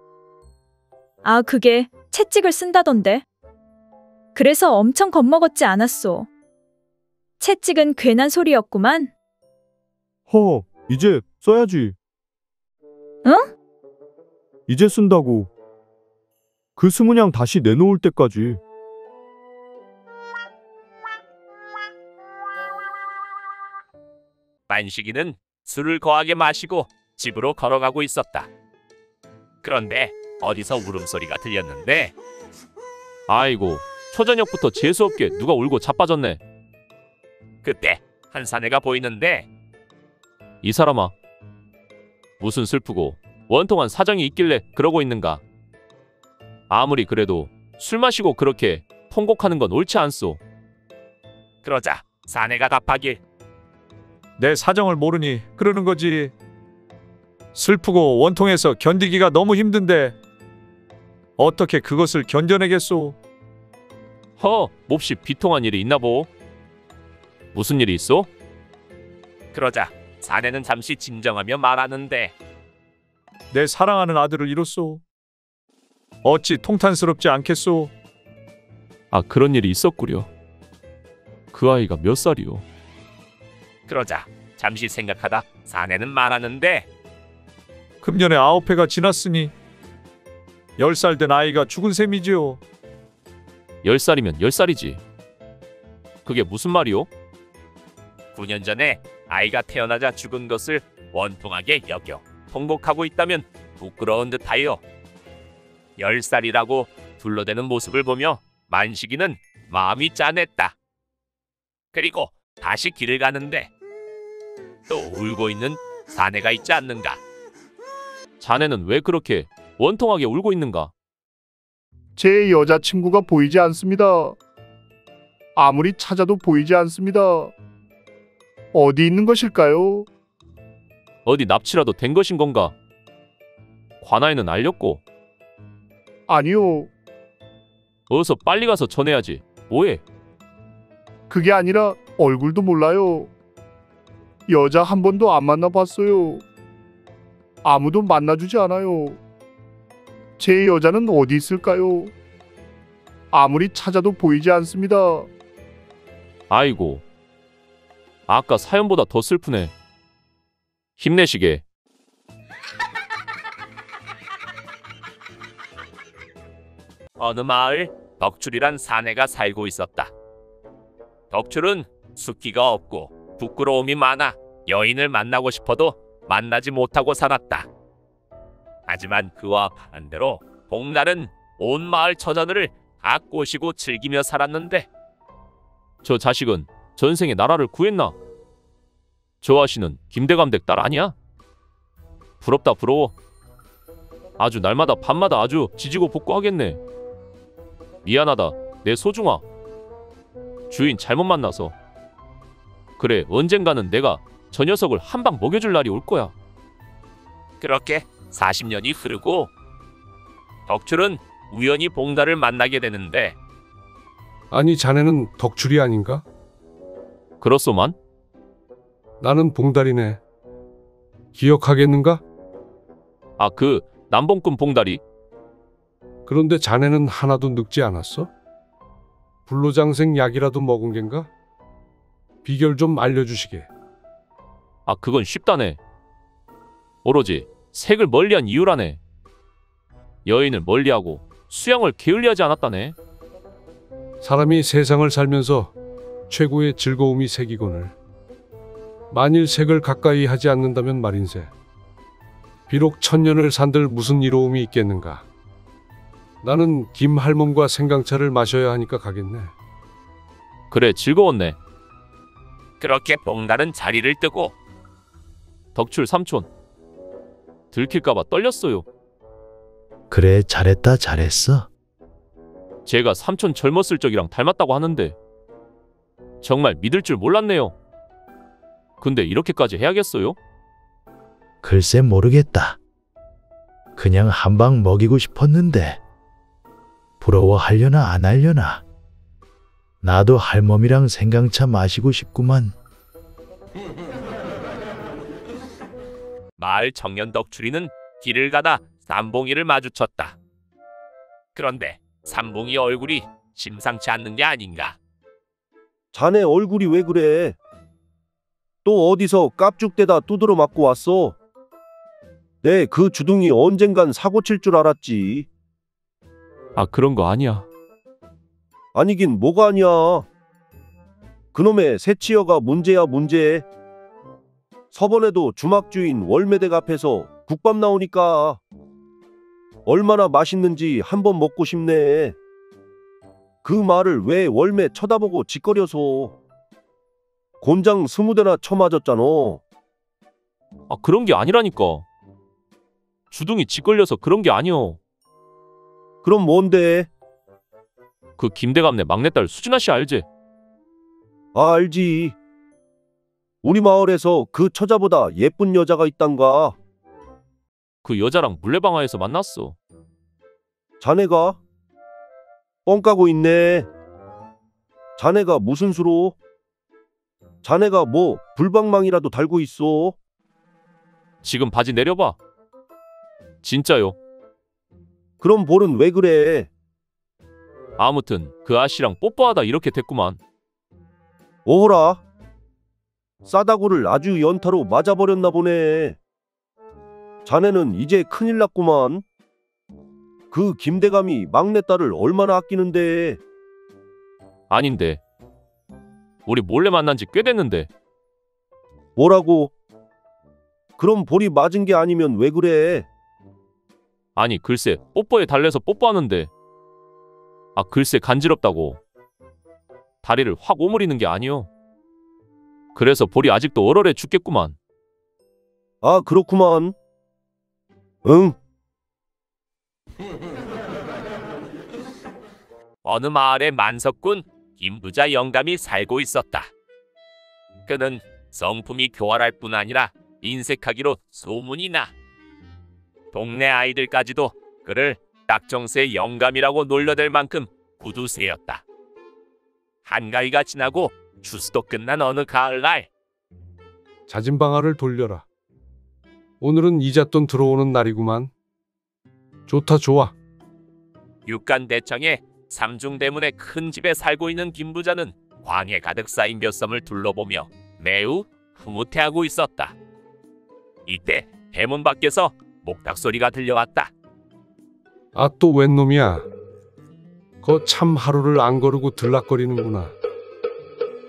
아, 그게 채찍을 쓴다던데. 그래서 엄청 겁먹었지 않았소. 채찍은 괜한 소리였구만. 허, 이제 써야지. 응? 이제 쓴다고. 그 20냥 다시 내놓을 때까지. 만식이는 술을 거하게 마시고 집으로 걸어가고 있었다. 그런데 어디서 울음소리가 들렸는데 아이고, 초저녁부터 재수없게 누가 울고 자빠졌네. 그때 한 사내가 보이는데 이 사람아, 무슨 슬프고 원통한 사정이 있길래 그러고 있는가? 아무리 그래도 술 마시고 그렇게 통곡하는 건 옳지 않소. 그러자 사내가 답하길 내 사정을 모르니 그러는 거지. 슬프고 원통해서 견디기가 너무 힘든데 어떻게 그것을 견뎌내겠소? 몹시 비통한 일이 있나 보. 무슨 일이 있어? 그러자 사내는 잠시 진정하며 말하는데 내 사랑하는 아들을 잃었소. 어찌 통탄스럽지 않겠소? 아, 그런 일이 있었구려. 그 아이가 몇 살이오? 그러자 잠시 생각하다 사내는 말하는데 금년에 9회가 지났으니 10살 된 아이가 죽은 셈이지요. 10살이면 10살이지. 그게 무슨 말이오? 9년 전에 아이가 태어나자 죽은 것을 원통하게 여겨 통곡하고 있다면 부끄러운 듯하여 10살이라고 둘러대는 모습을 보며 만식이는 마음이 짠했다. 그리고 다시 길을 가는데 또 울고 있는 사내가 있지 않는가? 자네는 왜 그렇게 원통하게 울고 있는가? 제 여자친구가 보이지 않습니다. 아무리 찾아도 보이지 않습니다. 어디 있는 것일까요? 어디 납치라도 된 것인 건가? 관아에는 알렸고. 아니요. 어서 빨리 가서 전해야지. 뭐해? 그게 아니라 얼굴도 몰라요. 여자 한 번도 안 만나봤어요. 아무도 만나주지 않아요. 제 여자는 어디 있을까요? 아무리 찾아도 보이지 않습니다. 아이고. 아까 사연보다 더 슬프네. 힘내시게. 어느 마을 덕출이란 사내가 살고 있었다. 덕출은 숙기가 없고 부끄러움이 많아 여인을 만나고 싶어도 만나지 못하고 살았다. 하지만 그와 반대로 복날은 온 마을 처자들을 다 꼬시고 즐기며 살았는데 저 자식은 전생에 나라를 구했나? 저 아씨는 김대감댁 딸 아니야? 부럽다 부러워. 아주 날마다 밤마다 아주 지지고 볶고하겠네. 미안하다 내 소중아. 주인 잘못 만나서. 그래 언젠가는 내가 저 녀석을 한 방 먹여줄 날이 올 거야. 그렇게 40년이 흐르고 덕출은 우연히 봉달을 만나게 되는데 아니 자네는 덕출이 아닌가? 그렇소만. 나는 봉달이네. 기억하겠는가? 아 그 남봉꾼 봉달이. 그런데 자네는 하나도 늙지 않았어? 불로장생 약이라도 먹은 겐가? 비결 좀 알려주시게. 아 그건 쉽다네. 오로지 색을 멀리한 이유라네. 여인을 멀리하고 수양을 게을리하지 않았다네. 사람이 세상을 살면서 최고의 즐거움이 색이거늘. 만일 색을 가까이 하지 않는다면 말인세. 비록 천년을 산들 무슨 이로움이 있겠는가. 나는 김할멈과 생강차를 마셔야 하니까 가겠네. 그래 즐거웠네. 그렇게 봉달은 자리를 뜨고 덕출 삼촌 들킬까봐 떨렸어요. 그래 잘했다 잘했어. 제가 삼촌 젊었을 적이랑 닮았다고 하는데 정말 믿을 줄 몰랐네요. 근데 이렇게까지 해야겠어요? 글쎄 모르겠다. 그냥 한 방 먹이고 싶었는데 부러워하려나 안 하려나. 나도 할멈이랑 생강차 마시고 싶구만. 마을 청년 덕출이는 길을 가다 삼봉이를 마주쳤다. 그런데 삼봉이 얼굴이 심상치 않는 게 아닌가. 자네 얼굴이 왜 그래? 또 어디서 깝죽대다 두드러 맞고 왔어? 내 그 주둥이 언젠간 사고 칠 줄 알았지. 아 그런 거 아니야. 아니긴 뭐가 아니야. 그놈의 새치여가 문제야 문제. 서번에도 주막주인 월매댁 앞에서 국밥 나오니까 얼마나 맛있는지 한번 먹고 싶네. 그 말을 왜 월매 쳐다보고 짓거려서. 곤장 20대나 쳐맞았잖아. 아 그런 게 아니라니까. 주둥이 짓걸려서 그런 게 아니여. 그럼 뭔데? 그 김대감네 막내딸 수진아 씨 알지? 아 알지. 우리 마을에서 그 처자보다 예쁜 여자가 있단가. 그 여자랑 물레방아에서 만났어. 자네가? 뻥 까고 있네. 자네가 무슨 수로? 자네가 뭐 불방망이라도 달고 있어? 지금 바지 내려봐. 진짜요. 그럼 볼은 왜 그래? 아무튼 그 아씨랑 뽀뽀하다 이렇게 됐구만. 오호라. 싸다구를 아주 연타로 맞아버렸나 보네. 자네는 이제 큰일 났구만. 그 김대감이 막내딸을 얼마나 아끼는데 아닌데. 우리 몰래 만난 지 꽤 됐는데. 뭐라고? 그럼 볼이 맞은 게 아니면 왜 그래? 아니 글쎄 뽀뽀에 달래서 뽀뽀하는데. 아 글쎄 간지럽다고. 다리를 확 오므리는 게 아니요. 그래서 볼이 아직도 얼얼해 죽겠구만. 아, 그렇구만. 응. 어느 마을에 만석군 김부자 영감이 살고 있었다. 그는 성품이 교활할 뿐 아니라 인색하기로 소문이 나. 동네 아이들까지도 그를 딱정새 영감이라고 놀려댈 만큼 구두쇠였다. 한가위가 지나고 추수도 끝난 어느 가을날, 자진방아를 돌려라. 오늘은 이잣돈 들어오는 날이구만. 좋다 좋아. 육간대청의 삼중대문의 큰 집에 살고 있는 김부자는 광에 가득 쌓인 벼섬을 둘러보며 매우 흐뭇해하고 있었다. 이때 대문 밖에서 목탁 소리가 들려왔다. 아 또 웬 놈이야. 거 참 하루를 안 거르고 들락거리는구나.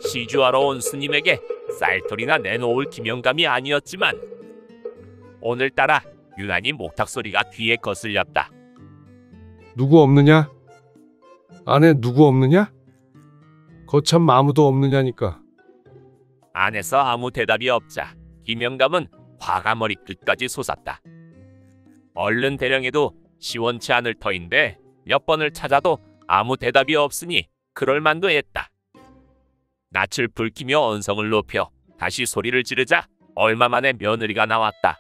시주하러 온 스님에게 쌀털이나 내놓을 김영감이 아니었지만 오늘따라 유난히 목탁 소리가 귀에 거슬렸다. 누구 없느냐? 안에 누구 없느냐? 거참 아무도 없느냐니까. 안에서 아무 대답이 없자 김영감은 화가 머리 끝까지 솟았다. 얼른 대령해도 시원치 않을 터인데 몇 번을 찾아도 아무 대답이 없으니 그럴 만도 했다. 낯을 붉히며 언성을 높여 다시 소리를 지르자 얼마 만에 며느리가 나왔다.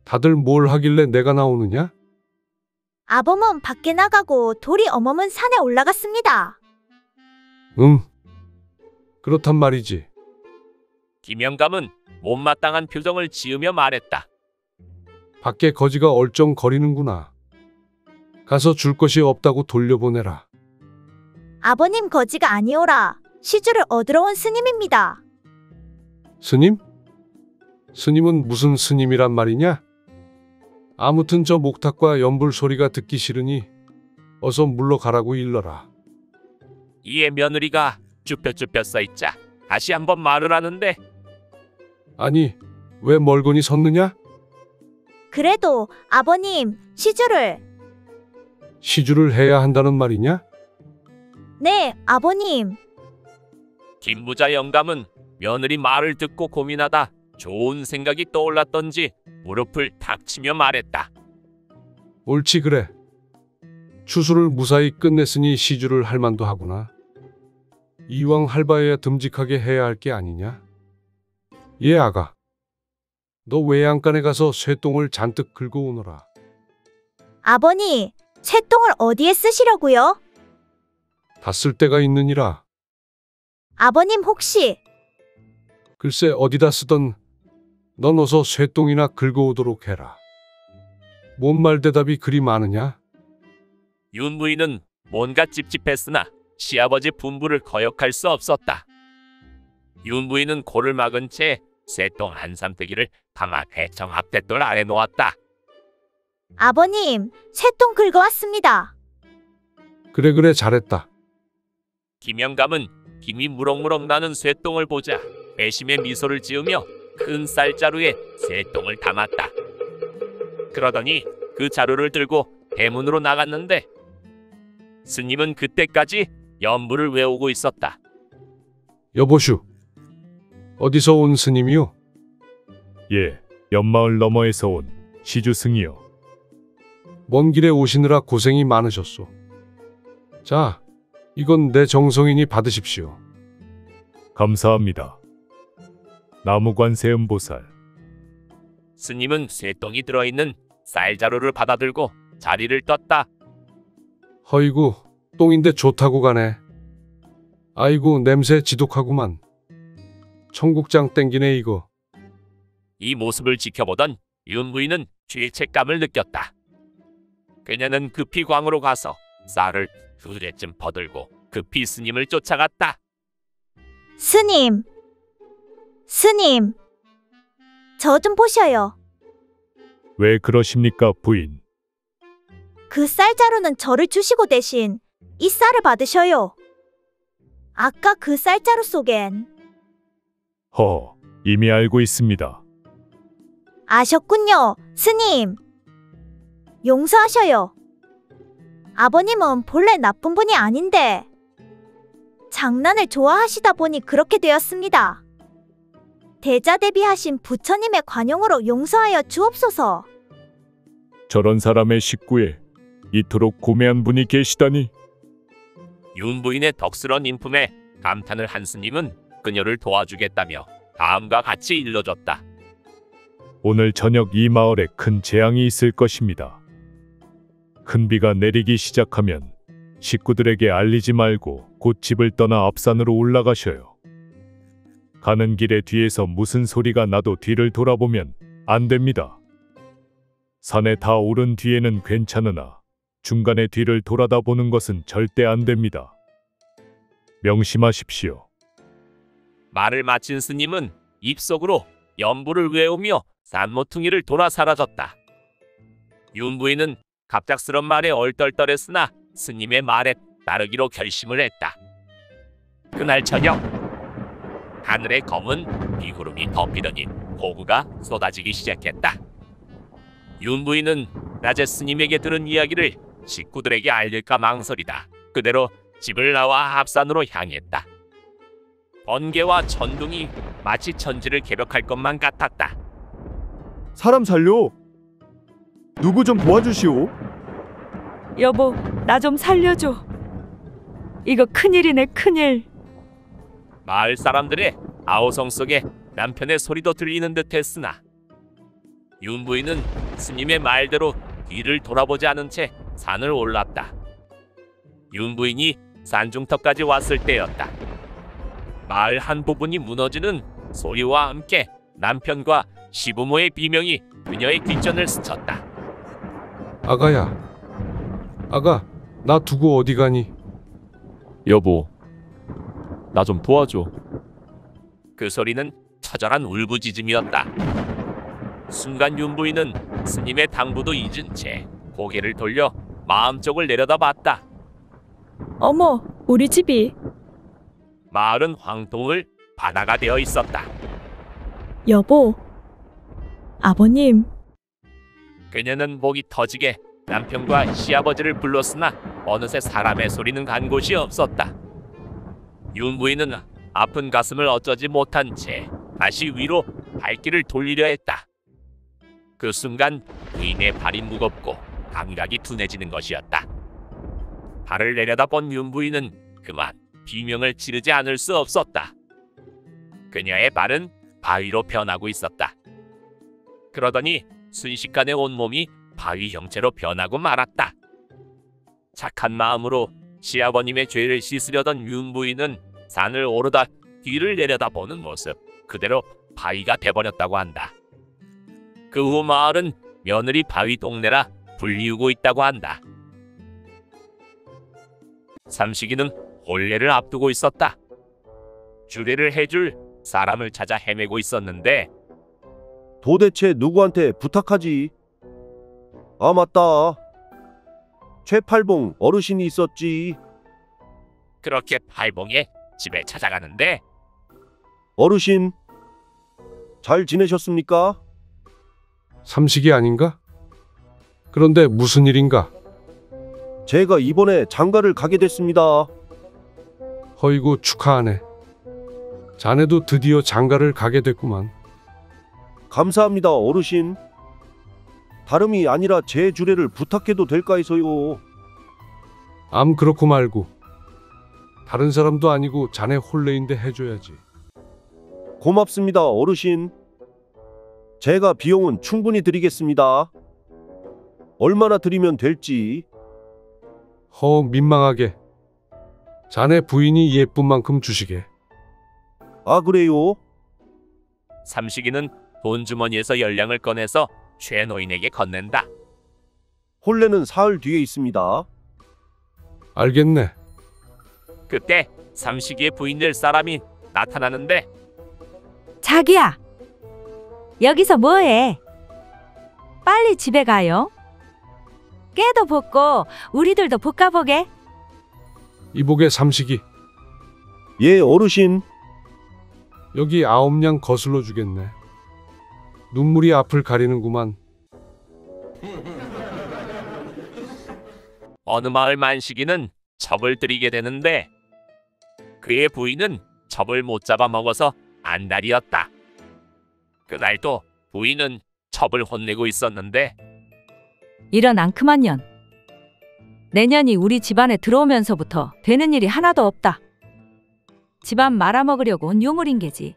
다들 뭘 하길래 내가 나오느냐? 아범은 밖에 나가고 도리 어멈은 산에 올라갔습니다. 응. 그렇단 말이지. 김영감은 못마땅한 표정을 지으며 말했다. 밖에 거지가 얼쩡거리는구나. 가서 줄 것이 없다고 돌려보내라. 아버님 거지가 아니오라. 시주를 얻으러 온 스님입니다. 스님? 스님은 무슨 스님이란 말이냐? 아무튼 저 목탁과 연불 소리가 듣기 싫으니 어서 물러가라고 일러라. 이에 며느리가 쭈뼛쭈뼛 써있자 다시 한번 말을 하는데, 아니, 왜 멀거니 섰느냐? 그래도 아버님 시주를 해야 한다는 말이냐? 네, 아버님. 김부자 영감은 며느리 말을 듣고 고민하다 좋은 생각이 떠올랐던지 무릎을 탁 치며 말했다. 옳지 그래. 추수를 무사히 끝냈으니 시주를 할 만도 하구나. 이왕 할 바에야 듬직하게 해야 할 게 아니냐? 예 아가. 너 외양간에 가서 쇠똥을 잔뜩 긁어 오너라. 아버니, 쇠똥을 어디에 쓰시려고요? 다 쓸 데가 있느니라. 아버님 혹시 글쎄 어디다 쓰던 넌 어서 쇠똥이나 긁어오도록 해라. 뭔 말 대답이 그리 많으냐? 윤부인은 뭔가 찝찝했으나 시아버지 분부를 거역할 수 없었다. 윤부인은 코를 막은 채 쇠똥 한 삼뜨기를 가마에 정합대돌 아래 놓았다. 아버님, 쇠똥 긁어왔습니다. 그래 잘했다. 김영감은 김이 무럭무럭 나는 쇠똥을 보자 배심의 미소를 지으며 큰 쌀자루에 쇠똥을 담았다. 그러더니 그 자루를 들고 대문으로 나갔는데 스님은 그때까지 연불을 외우고 있었다. 여보슈, 어디서 온 스님이요? 예, 옆마을 너머에서 온 시주승이요. 먼 길에 오시느라 고생이 많으셨소. 자, 이건 내 정성이니 받으십시오. 감사합니다. 나무관세음보살. 스님은 쇠똥이 들어있는 쌀자루를 받아들고 자리를 떴다. 허이구, 똥인데 좋다고 가네. 아이고, 냄새 지독하구만. 청국장 땡기네 이거. 이 모습을 지켜보던 윤부인은 죄책감을 느꼈다. 그녀는 급히 광으로 가서 쌀을 2대쯤 퍼들고 급히 스님을 쫓아갔다. 스님, 저 좀 보셔요. 왜 그러십니까, 부인? 그 쌀자루는 저를 주시고 대신 이 쌀을 받으셔요. 아까 그 쌀자루 속엔 이미 알고 있습니다. 아셨군요, 스님. 용서하셔요. 아버님은 본래 나쁜 분이 아닌데 장난을 좋아하시다 보니 그렇게 되었습니다. 대자대비하신 부처님의 관용으로 용서하여 주옵소서. 저런 사람의 식구에 이토록 고매한 분이 계시다니. 윤부인의 덕스런 인품에 감탄을 한 스님은 그녀를 도와주겠다며 다음과 같이 일러줬다. 오늘 저녁 이 마을에 큰 재앙이 있을 것입니다. 큰 비가 내리기 시작하면 식구들에게 알리지 말고 곧 집을 떠나 앞산으로 올라가셔요. 가는 길에 뒤에서 무슨 소리가 나도 뒤를 돌아보면 안 됩니다. 산에 다 오른 뒤에는 괜찮으나 중간에 뒤를 돌아다 보는 것은 절대 안 됩니다. 명심하십시오. 말을 마친 스님은 입속으로 연부를 외우며 산모퉁이를 돌아 사라졌다. 윤부인은 갑작스런 말에 얼떨떨했으나 스님의 말에 따르기로 결심을 했다. 그날 저녁 하늘에 검은 비구름이 덮이더니 폭우가 쏟아지기 시작했다. 윤부인은 낮에 스님에게 들은 이야기를 식구들에게 알릴까 망설이다 그대로 집을 나와 앞산으로 향했다. 번개와 천둥이 마치 천지를 개벽할 것만 같았다. 사람 살려. 누구 좀 도와주시오. 여보, 나 좀 살려줘. 이거 큰일이네, 큰일. 마을 사람들의 아우성 속에 남편의 소리도 들리는 듯했으나 윤부인은 스님의 말대로 뒤를 돌아보지 않은 채 산을 올랐다. 윤부인이 산중턱까지 왔을 때였다. 마을 한 부분이 무너지는 소리와 함께 남편과 시부모의 비명이 그녀의 뒷전을 스쳤다. 아가야, 아가, 나 두고 어디 가니? 여보, 나 좀 도와줘. 그 소리는 처절한 울부짖음이었다. 순간 윤부인은 스님의 당부도 잊은 채 고개를 돌려 마음 쪽을 내려다봤다. 어머, 우리 집이. 마을은 황토울 바다가 되어 있었다. 여보, 아버님. 그녀는 목이 터지게 남편과 시아버지를 불렀으나 어느새 사람의 소리는 간 곳이 없었다. 윤부인은 아픈 가슴을 어쩌지 못한 채 다시 위로 발길을 돌리려 했다. 그 순간 부인의 발이 무겁고 감각이 둔해지는 것이었다. 발을 내려다본 윤부인은 그만 비명을 지르지 않을 수 없었다. 그녀의 발은 바위로 변하고 있었다. 그러더니 순식간에 온몸이 바위 형체로 변하고 말았다. 착한 마음으로 시아버님의 죄를 씻으려던 윤부인은 산을 오르다 뒤를 내려다보는 모습 그대로 바위가 돼버렸다고 한다. 그 후 마을은 며느리 바위 동네라 불리우고 있다고 한다. 삼식이는 혼례를 앞두고 있었다. 주례를 해줄 사람을 찾아 헤매고 있었는데 도대체 누구한테 부탁하지? 아, 맞다. 최팔봉 어르신이 있었지. 그렇게 팔봉의 집에 찾아가는데 어르신, 잘 지내셨습니까? 삼식이 아닌가? 그런데 무슨 일인가? 제가 이번에 장가를 가게 됐습니다. 허이고 축하하네. 자네도 드디어 장가를 가게 됐구만. 감사합니다, 어르신. 다름이 아니라 제 주례를 부탁해도 될까 해서요. 암 그렇고 말고. 다른 사람도 아니고 자네 혼례인데 해줘야지. 고맙습니다, 어르신. 제가 비용은 충분히 드리겠습니다. 얼마나 드리면 될지. 민망하게. 자네 부인이 예쁜 만큼 주시게. 아, 그래요? 삼식이는 돈 주머니에서 열량을 꺼내서 최 노인에게 건넨다. 혼례는 사흘 뒤에 있습니다. 알겠네. 그때 삼식이의 부인 될 사람이 나타나는데 자기야, 여기서 뭐해? 빨리 집에 가요. 깨도 볶고 우리들도 볶아보게. 이복의 삼식이. 예, 어르신. 여기 9냥 거슬러 주겠네. 눈물이 앞을 가리는구만. 어느 마을 만식이는 첩을 들이게 되는데 그의 부인은 첩을 못 잡아먹어서 안달이었다. 그날도 부인은 첩을 혼내고 있었는데 이런 앙큼한 년. 내년이 우리 집안에 들어오면서부터 되는 일이 하나도 없다. 집안 말아먹으려고 온 유물인 게지.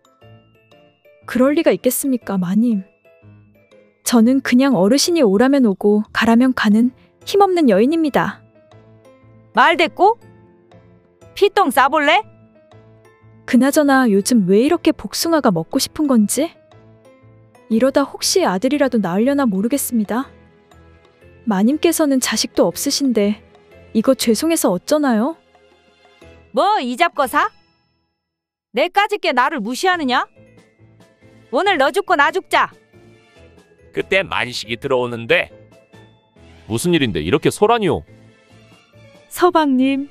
그럴 리가 있겠습니까, 마님. 저는 그냥 어르신이 오라면 오고 가라면 가는 힘없는 여인입니다. 말 됐고? 피똥 싸볼래? 그나저나 요즘 왜 이렇게 복숭아가 먹고 싶은 건지? 이러다 혹시 아들이라도 낳으려나 모르겠습니다. 마님께서는 자식도 없으신데 이거 죄송해서 어쩌나요? 뭐 이잡거사? 내까짓게 나를 무시하느냐? 오늘 너 죽고 나 죽자. 그때 만식이 들어오는데 무슨 일인데 이렇게 소란이오? 서방님,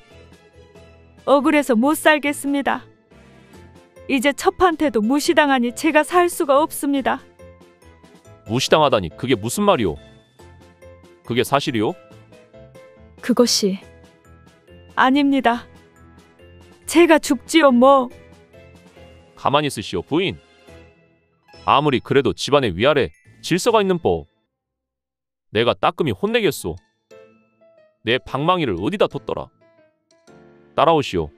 억울해서 못 살겠습니다. 이제 첩한테도 무시당하니 제가 살 수가 없습니다. 무시당하다니 그게 무슨 말이오? 그게 사실이오? 그것이 아닙니다. 제가 죽지요 뭐. 가만히 있으시오 부인. 아무리 그래도 집안의 위아래 질서가 있는 법. 내가 따끔히 혼내겠소. 내 방망이를 어디다 뒀더라. 따라오시오.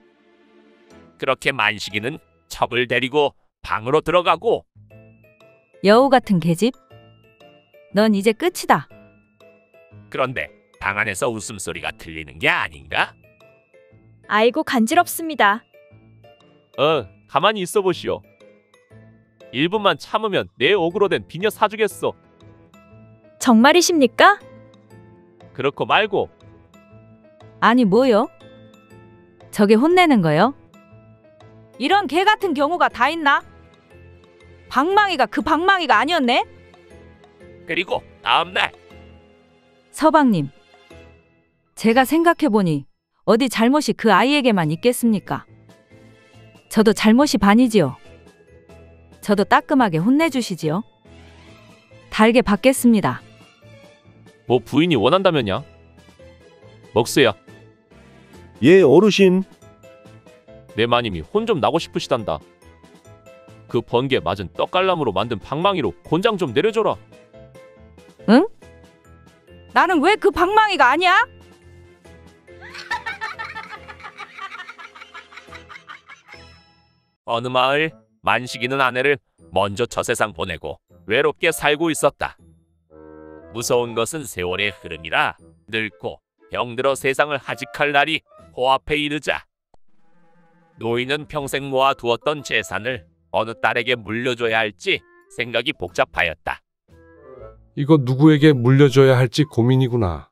그렇게 만식이는 첩을 데리고 방으로 들어가고 여우 같은 계집? 넌 이제 끝이다. 그런데 방 안에서 웃음소리가 들리는 게 아닌가? 아이고 간지럽습니다. 가만히 있어 보시오. 1분만 참으면 내 억으로 된 비녀 사주겠어. 정말이십니까? 그렇고 말고. 아니 뭐요? 저게 혼내는 거요? 이런 개 같은 경우가 다 있나? 방망이가 그 방망이가 아니었네? 그리고 다음날 서방님, 제가 생각해보니 어디 잘못이 그 아이에게만 있겠습니까? 저도 잘못이 반이지요. 저도 따끔하게 혼내주시지요. 달게 받겠습니다. 뭐 부인이 원한다면야? 먹스야. 예, 어르신. 내 마님이 혼 좀 나고 싶으시단다. 그 번개 맞은 떡갈나무로 만든 방망이로 곤장 좀 내려줘라. 응? 나는 왜 그 방망이가 아니야? 어느 마을 만식이는 아내를 먼저 저 세상 보내고 외롭게 살고 있었다. 무서운 것은 세월의 흐름이라 늙고 병들어 세상을 하직할 날이 코앞에 이르자 노인은 평생 모아두었던 재산을 어느 딸에게 물려줘야 할지 생각이 복잡하였다. 이거 누구에게 물려줘야 할지 고민이구나.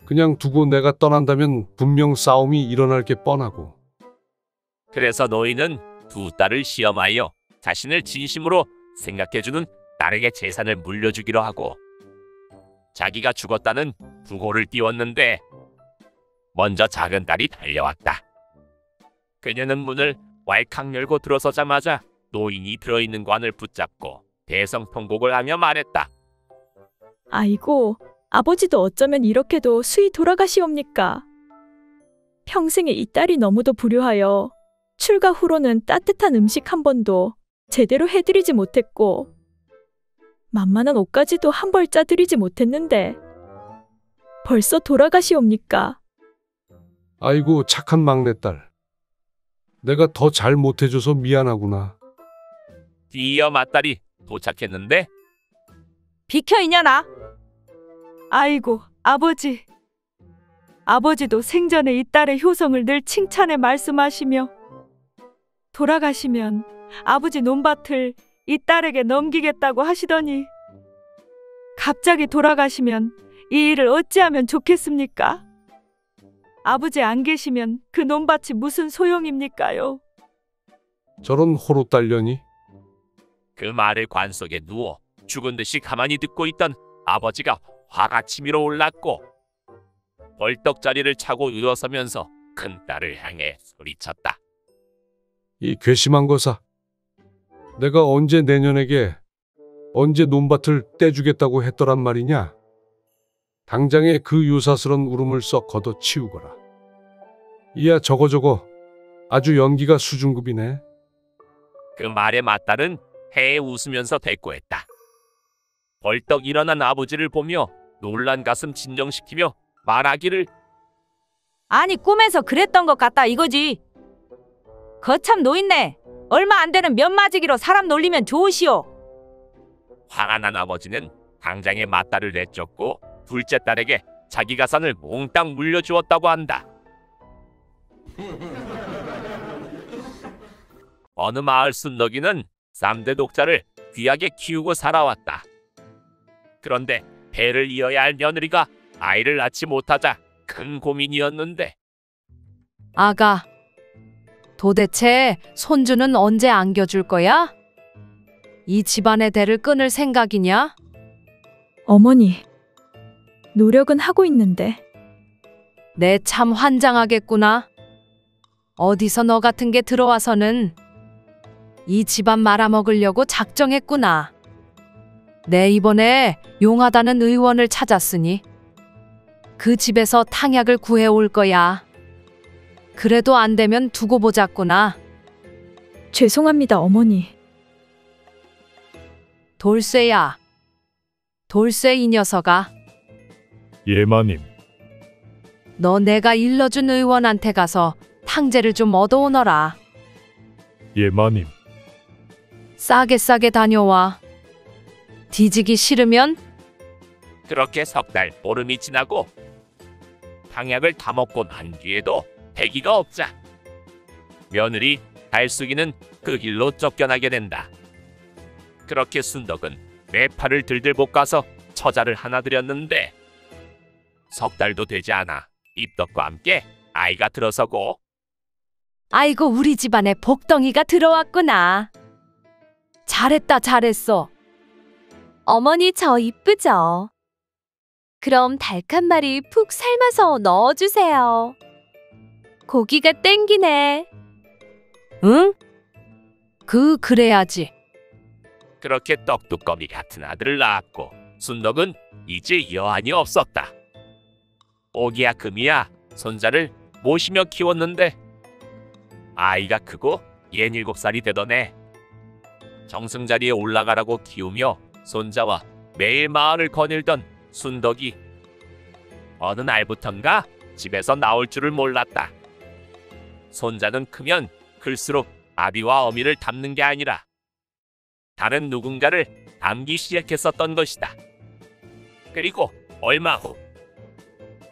그냥 두고 내가 떠난다면 분명 싸움이 일어날 게 뻔하고. 그래서 노인은 두 딸을 시험하여 자신을 진심으로 생각해주는 딸에게 재산을 물려주기로 하고 자기가 죽었다는 부고를 띄웠는데 먼저 작은 딸이 달려왔다. 그녀는 문을 왈칵 열고 들어서자마자 노인이 들어있는 관을 붙잡고 대성통곡을 하며 말했다. 아이고, 아버지도 어쩌면 이렇게도 수이 돌아가시옵니까? 평생에 이 딸이 너무도 불효하여 출가 후로는 따뜻한 음식 한 번도 제대로 해드리지 못했고 만만한 옷까지도 한 벌 짜드리지 못했는데 벌써 돌아가시옵니까? 아이고 착한 막내딸. 내가 더 잘 못해줘서 미안하구나. 뒤이어 맏딸이 도착했는데 비켜 이년아. 아이고 아버지. 아버지도 생전에 이 딸의 효성을 늘 칭찬해 말씀하시며 돌아가시면 아버지 논밭을 이 딸에게 넘기겠다고 하시더니 갑자기 돌아가시면 이 일을 어찌하면 좋겠습니까? 아버지 안 계시면 그 논밭이 무슨 소용입니까요? 저런 호로 딸려니? 그 말을 관 속에 누워 죽은 듯이 가만히 듣고 있던 아버지가 화가 치밀어 올랐고 벌떡 자리를 차고 일어서면서 큰딸을 향해 소리쳤다. 이 괘씸한 거사. 내가 언제 내년에게 언제 논밭을 떼주겠다고 했더란 말이냐? 당장에 그 유사스런 울음을 썩 걷어치우거라. 이야 저거 아주 연기가 수준급이네. 그 말에 맞다른 해에 웃으면서 대꾸했다. 벌떡 일어난 아버지를 보며 놀란 가슴 진정시키며 말하기를 아니 꿈에서 그랬던 것 같다 이거지. 거참 노인네. 얼마 안 되는 면마지기로 사람 놀리면 좋으시오. 화가 난 아버지는 당장에 맞다를 내쫓고 둘째 딸에게 자기 가산을 몽땅 물려주었다고 한다. 어느 마을 순덕이는 3대 독자를 귀하게 키우고 살아왔다. 그런데 배를 이어야 할 며느리가 아이를 낳지 못하자 큰 고민이었는데 아가, 도대체 손주는 언제 안겨줄 거야? 이 집안의 대를 끊을 생각이냐? 어머니, 노력은 하고 있는데. 내 참 환장하겠구나. 어디서 너 같은 게 들어와서는 이 집안 말아먹으려고 작정했구나. 내 이번에 용하다는 의원을 찾았으니 그 집에서 탕약을 구해올 거야. 그래도 안 되면 두고 보자꾸나. 죄송합니다, 어머니. 돌쇠야. 돌쇠 이 녀석아. 예 마님. 너 내가 일러준 의원한테 가서 탕제를 좀 얻어오너라. 예 마님. 싸게 다녀와. 뒤지기 싫으면 그렇게 석 달 보름이 지나고 탕약을 다 먹고 난 뒤에도 대기가 없자 며느리 달숙이는 그 길로 쫓겨나게 된다. 그렇게 순덕은 매파를 들들 볶아서 처자를 하나 들였는데 석 달도 되지 않아 입덕과 함께 아이가 들어서고 아이고 우리 집안에 복덩이가 들어왔구나. 잘했어. 어머니 저 이쁘죠? 그럼 닭 한 마리 푹 삶아서 넣어주세요. 고기가 땡기네. 응? 그래야지. 그렇게 떡두꺼비 같은 아들을 낳았고 순덕은 이제 여한이 없었다. 오기야 금이야 손자를 모시며 키웠는데 아이가 크고 67살이 되더네. 정승자리에 올라가라고 키우며 손자와 매일 마을을 거닐던 순덕이 어느 날부턴가 집에서 나올 줄을 몰랐다. 손자는 크면 클수록 아비와 어미를 닮는 게 아니라 다른 누군가를 닮기 시작했었던 것이다. 그리고 얼마 후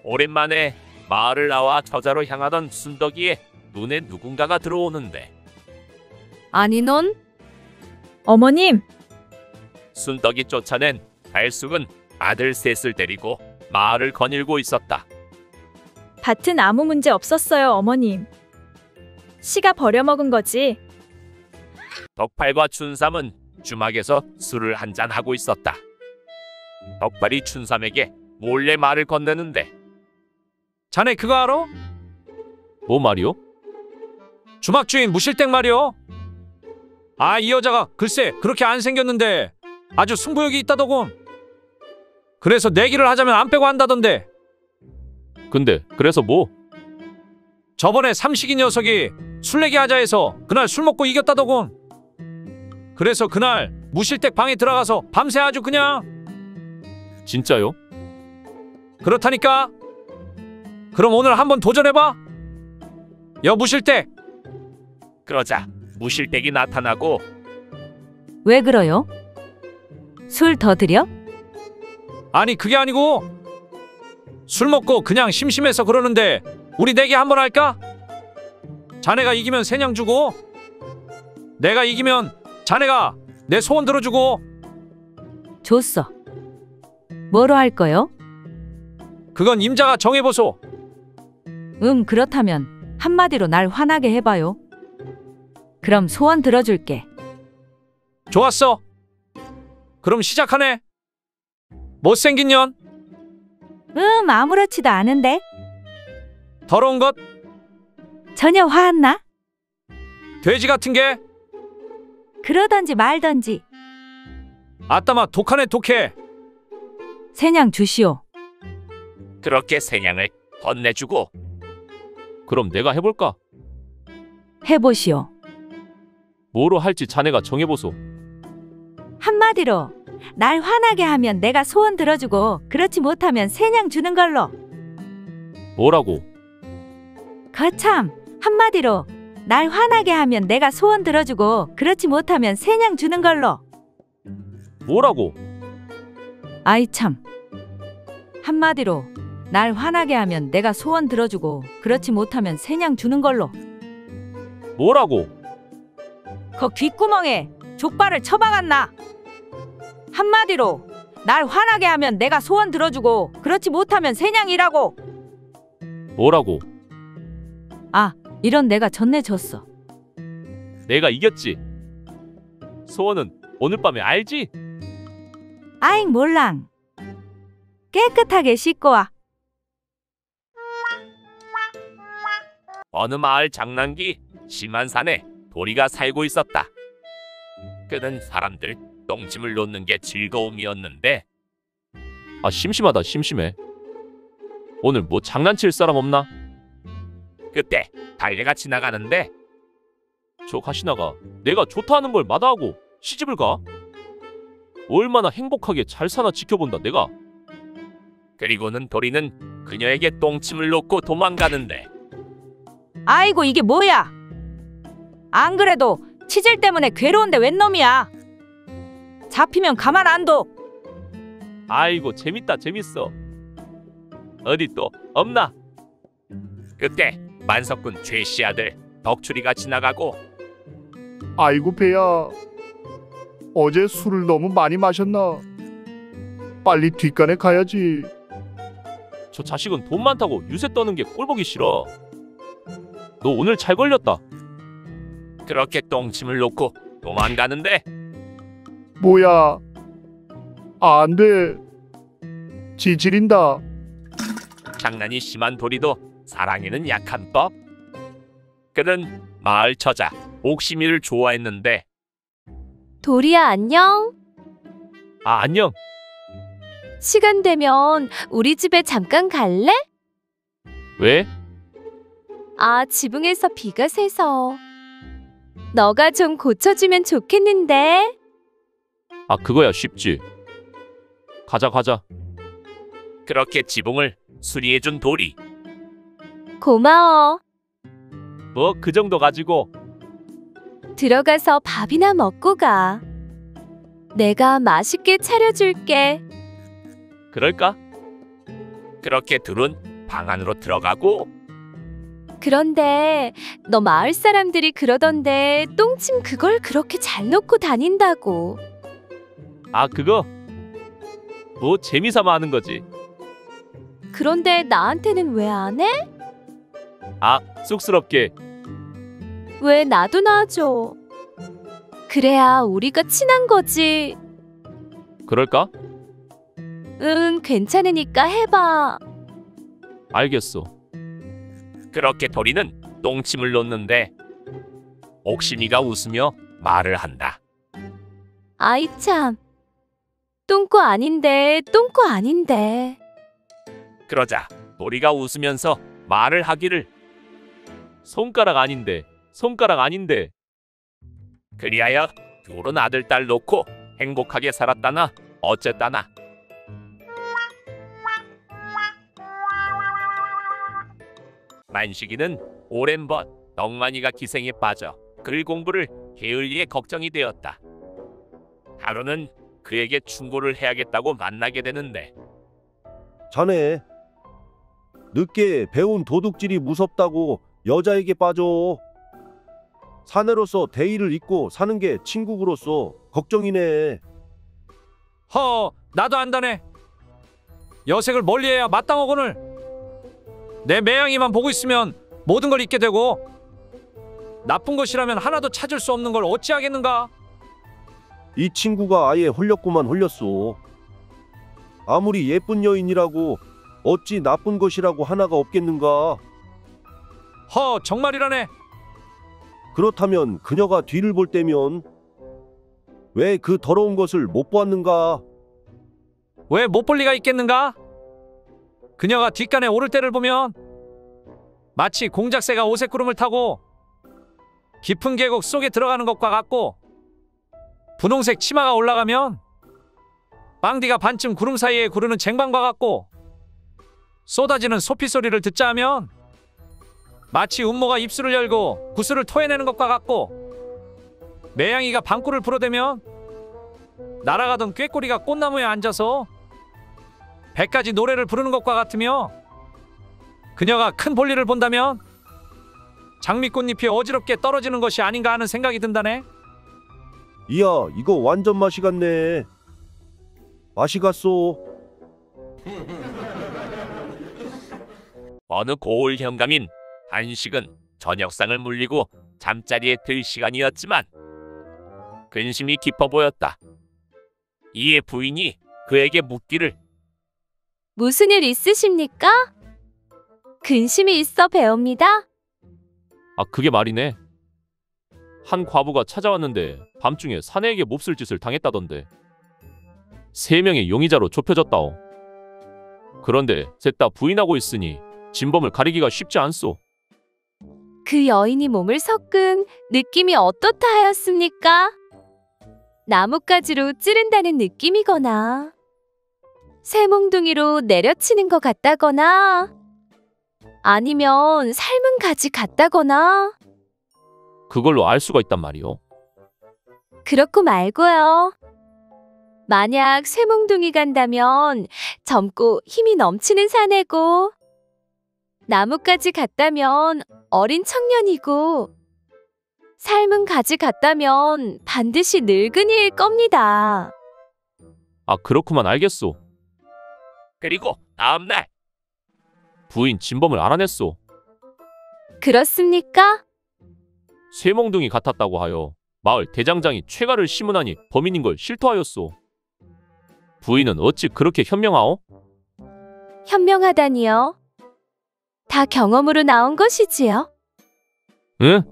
오랜만에 마을을 나와 처자로 향하던 순덕이의 눈에 누군가가 들어오는데 아니 넌? 어머님! 순덕이 쫓아낸 달숙은 아들 셋을 데리고 마을을 거닐고 있었다. 밭은 아무 문제 없었어요, 어머님. 씨가 버려먹은 거지. 덕팔과 춘삼은 주막에서 술을 한잔 하고 있었다. 덕팔이 춘삼에게 몰래 말을 건네는데 자네 그거 알아? 뭐 말이요? 주막 주인 무실댁 말이요. 아, 이 여자가 글쎄 그렇게 안 생겼는데 아주 승부욕이 있다더군. 그래서 내기를 하자면 안 빼고 한다던데. 근데 그래서 뭐? 저번에 삼식이 녀석이 술래기 하자 해서 그날 술 먹고 이겼다더군. 그래서 그날 무실댁 방에 들어가서 밤새 아주 그냥. 진짜요? 그렇다니까. 그럼 오늘 한번 도전해봐. 여 무실댁. 그러자 무실댁이 나타나고 왜 그러요? 술 더 드려? 아니 그게 아니고 술 먹고 그냥 심심해서 그러는데 우리 내기 한번 할까? 자네가 이기면 세냥 주고 내가 이기면 자네가 내 소원 들어주고. 좋소. 뭐로 할 거요? 그건 임자가 정해보소. 그렇다면 한마디로 날 화나게 해봐요. 그럼 소원 들어줄게. 좋았어. 그럼 시작하네. 못생긴 년. 아무렇지도 않은데. 더러운 것. 전혀 화 안 나? 돼지 같은 게. 그러던지 말던지. 아따마 독하네 독해. 새냥 주시오. 그렇게 새냥을 건네주고 그럼 내가 해볼까? 해보시오. 뭐로 할지 자네가 정해보소. 한마디로 날 화나게 하면 내가 소원 들어주고 그렇지 못하면 새냥 주는 걸로. 뭐라고? 거참 한마디로 날 화나게 하면 내가 소원 들어주고 그렇지 못하면 새냥 주는 걸로. 뭐라고? 아이 참. 한마디로 날 화나게 하면 내가 소원 들어주고 그렇지 못하면 새냥 주는 걸로. 뭐라고? 거 귓구멍에 족발을 쳐박았나? 한마디로 날 화나게 하면 내가 소원 들어주고 그렇지 못하면 새냥이라고. 뭐라고? 아, 이런 내가 졌네 졌어. 내가 이겼지. 소원은 오늘 밤에 알지? 아잉 몰랑. 깨끗하게 씻고 와. 어느 마을 장난기 심한 산에 도리가 살고 있었다. 그는 사람들 똥침을 놓는 게 즐거움이었는데 아 심심하다 심심해. 오늘 뭐 장난칠 사람 없나? 그때 달래가 지나가는데 저 가시나가 내가 좋다 하는 걸 마다하고 시집을 가? 얼마나 행복하게 잘 사나 지켜본다 내가. 그리고는 도리는 그녀에게 똥침을 놓고 도망가는데 아이고 이게 뭐야? 안 그래도 치질 때문에 괴로운데 웬 놈이야? 잡히면 가만 안 둬. 아이고 재밌다 재밌어. 어디 또 없나? 그때 만석군 최씨 아들 덕출이가 지나가고 아이고 배야. 어제 술을 너무 많이 마셨나? 빨리 뒷간에 가야지. 저 자식은 돈 많다고 유세 떠는 게 꼴보기 싫어. 너 오늘 잘 걸렸다. 그렇게 똥침을 놓고 도망가는데 뭐야? 안 돼. 지지린다. 장난이 심한 도리도 사랑에는 약한 법. 그는 마을 처자 옥심이를 좋아했는데 도리야 안녕. 아 안녕. 시간 되면 우리 집에 잠깐 갈래? 왜? 아 지붕에서 비가 새서 너가 좀 고쳐주면 좋겠는데. 아 그거야 쉽지. 가자 가자. 그렇게 지붕을 수리해준 도리. 고마워. 뭐 그 정도 가지고. 들어가서 밥이나 먹고 가. 내가 맛있게 차려줄게. 그럴까? 그렇게 둘은 방 안으로 들어가고 그런데 너 마을 사람들이 그러던데 똥침 그걸 그렇게 잘 놓고 다닌다고. 아 그거? 뭐 재미삼아 하는 거지. 그런데 나한테는 왜 안 해? 아 쑥스럽게. 왜 나도 놔줘. 그래야 우리가 친한 거지. 그럴까? 응, 괜찮으니까 해봐. 알겠어. 그렇게 도리는 똥침을 놓는데 옥심이가 웃으며 말을 한다. 아이 참. 똥꼬 아닌데 똥꼬 아닌데. 그러자 도리가 웃으면서 말을 하기를 손가락 아닌데 손가락 아닌데. 그리하여 둘은 아들 딸 놓고 행복하게 살았다나 어쨌다나. 만식이는 오랜 번 덕만이가 기생에 빠져 글 공부를 게을리에 걱정이 되었다. 하루는 그에게 충고를 해야겠다고 만나게 되는데 자네 늦게 배운 도둑질이 무섭다고 여자에게 빠져. 사내로서 대의를 잊고 사는 게 친국으로서 걱정이네. 허 나도 안다네. 여색을 멀리해야 마땅하거늘. 내 매양이만 보고 있으면 모든 걸 잊게 되고 나쁜 것이라면 하나도 찾을 수 없는 걸 어찌하겠는가. 이 친구가 아예 홀렸구만 홀렸어. 아무리 예쁜 여인이라고 어찌 나쁜 것이라고 하나가 없겠는가. 허 정말이라네. 그렇다면 그녀가 뒤를 볼 때면 왜 그 더러운 것을 못 보았는가? 왜 못 볼 리가 있겠는가? 그녀가 뒷간에 오를 때를 보면 마치 공작새가 오색구름을 타고 깊은 계곡 속에 들어가는 것과 같고, 분홍색 치마가 올라가면 빵디가 반쯤 구름 사이에 구르는 쟁반과 같고, 쏟아지는 소피 소리를 듣자 하면 마치 운모가 입술을 열고 구슬을 토해내는 것과 같고, 매양이가 방구를 불어대면 날아가던 꾀꼬리가 꽃나무에 앉아서 100가지 노래를 부르는 것과 같으며, 그녀가 큰 볼일을 본다면 장미꽃잎이 어지럽게 떨어지는 것이 아닌가 하는 생각이 든다네. 이야, 이거 완전 맛이 갔네. 맛이 갔소. 어느 고을 현감인 한식은 저녁상을 물리고 잠자리에 들 시간이었지만 근심이 깊어 보였다. 이에 부인이 그에게 묻기를, 무슨 일 있으십니까? 근심이 있어 배웁니다. 아, 그게 말이네. 한 과부가 찾아왔는데 밤중에 사내에게 몹쓸 짓을 당했다던데. 3명의 용의자로 좁혀졌다오. 그런데 셋 다 부인하고 있으니 진범을 가리기가 쉽지 않소. 그 여인이 몸을 섞은 느낌이 어떻다 하였습니까? 나뭇가지로 찌른다는 느낌이거나 쇠몽둥이로 내려치는 것 같다거나 아니면 삶은 가지 같다거나. 그걸로 알 수가 있단 말이오. 그렇고 말고요. 만약 쇠몽둥이 간다면 젊고 힘이 넘치는 사내고, 나뭇가지 같다면 어린 청년이고, 삶은 가지 같다면 반드시 늙은이일 겁니다. 아, 그렇구만, 알겠소. 그리고 다음날 부인 진범을 알아냈소. 그렇습니까? 쇠몽둥이 같았다고 하여 마을 대장장이 최가를 심문하니 범인인 걸 실토하였소. 부인은 어찌 그렇게 현명하오? 현명하다니요? 다 경험으로 나온 것이지요. 응?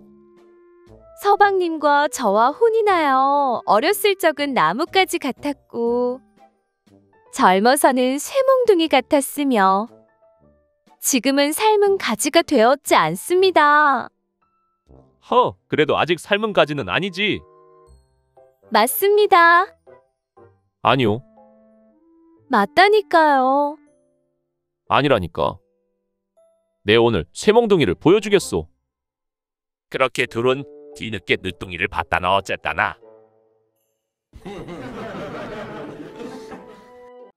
서방님과 저와 혼이 나요. 어렸을 적은 나뭇가지 같았고, 젊어서는 쇠몽둥이 같았으며, 지금은 삶은 가지가 되었지 않습니다. 그래도 아직 삶은 가지는 아니지. 맞습니다. 아니요, 맞다니까요. 아니라니까. 내 오늘 쇠몽둥이를 보여주겠소. 그렇게 둘은 뒤늦게 늦둥이를 봤다나 어쨌다나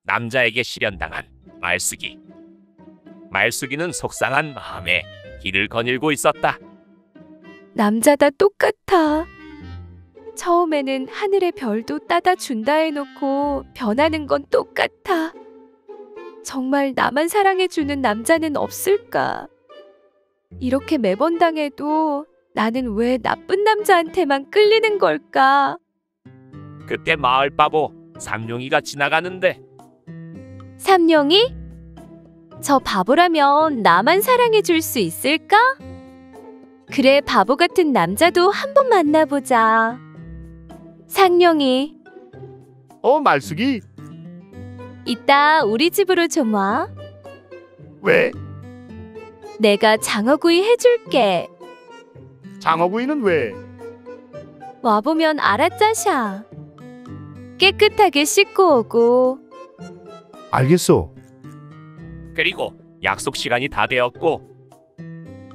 남자에게 실현당한 말숙이. 말숙이는 속상한 마음에 길을 거닐고 있었다. 남자다 똑같아. 처음에는 하늘의 별도 따다 준다 해놓고 변하는 건 똑같아. 정말 나만 사랑해주는 남자는 없을까? 이렇게 매번 당해도 나는 왜 나쁜 남자한테만 끌리는 걸까? 그때 마을 바보 삼룡이가 지나가는데, 삼룡이? 저 바보라면 나만 사랑해줄 수 있을까? 그래, 바보 같은 남자도 한번 만나보자. 상룡이. 말숙이. 이따 우리 집으로 좀 와. 왜? 내가 장어구이 해줄게. 장어구이는 왜? 와보면 알았자샤. 깨끗하게 씻고 오고. 알겠소. 그리고 약속 시간이 다 되었고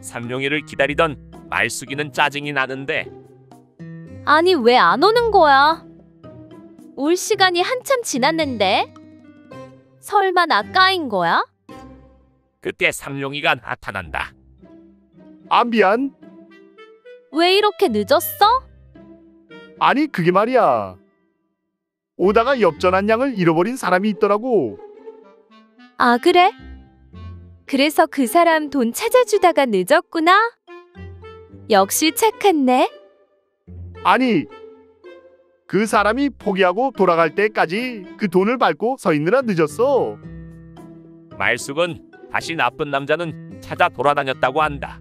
삼룡이를 기다리던 말숙이는 짜증이 나는데, 아니 왜 안 오는 거야? 올 시간이 한참 지났는데? 설마 나 까인 거야? 그때 삼룡이가 나타난다. 미안. 왜 이렇게 늦었어? 아니 그게 말이야. 오다가 엽전한 양을 잃어버린 사람이 있더라고. 아 그래? 그래서 그 사람 돈 찾아주다가 늦었구나? 역시 착했네. 아니 그 사람이 포기하고 돌아갈 때까지 그 돈을 밟고 서 있느라 늦었어. 말숙은 다시 나쁜 남자는 찾아 돌아다녔다고 한다.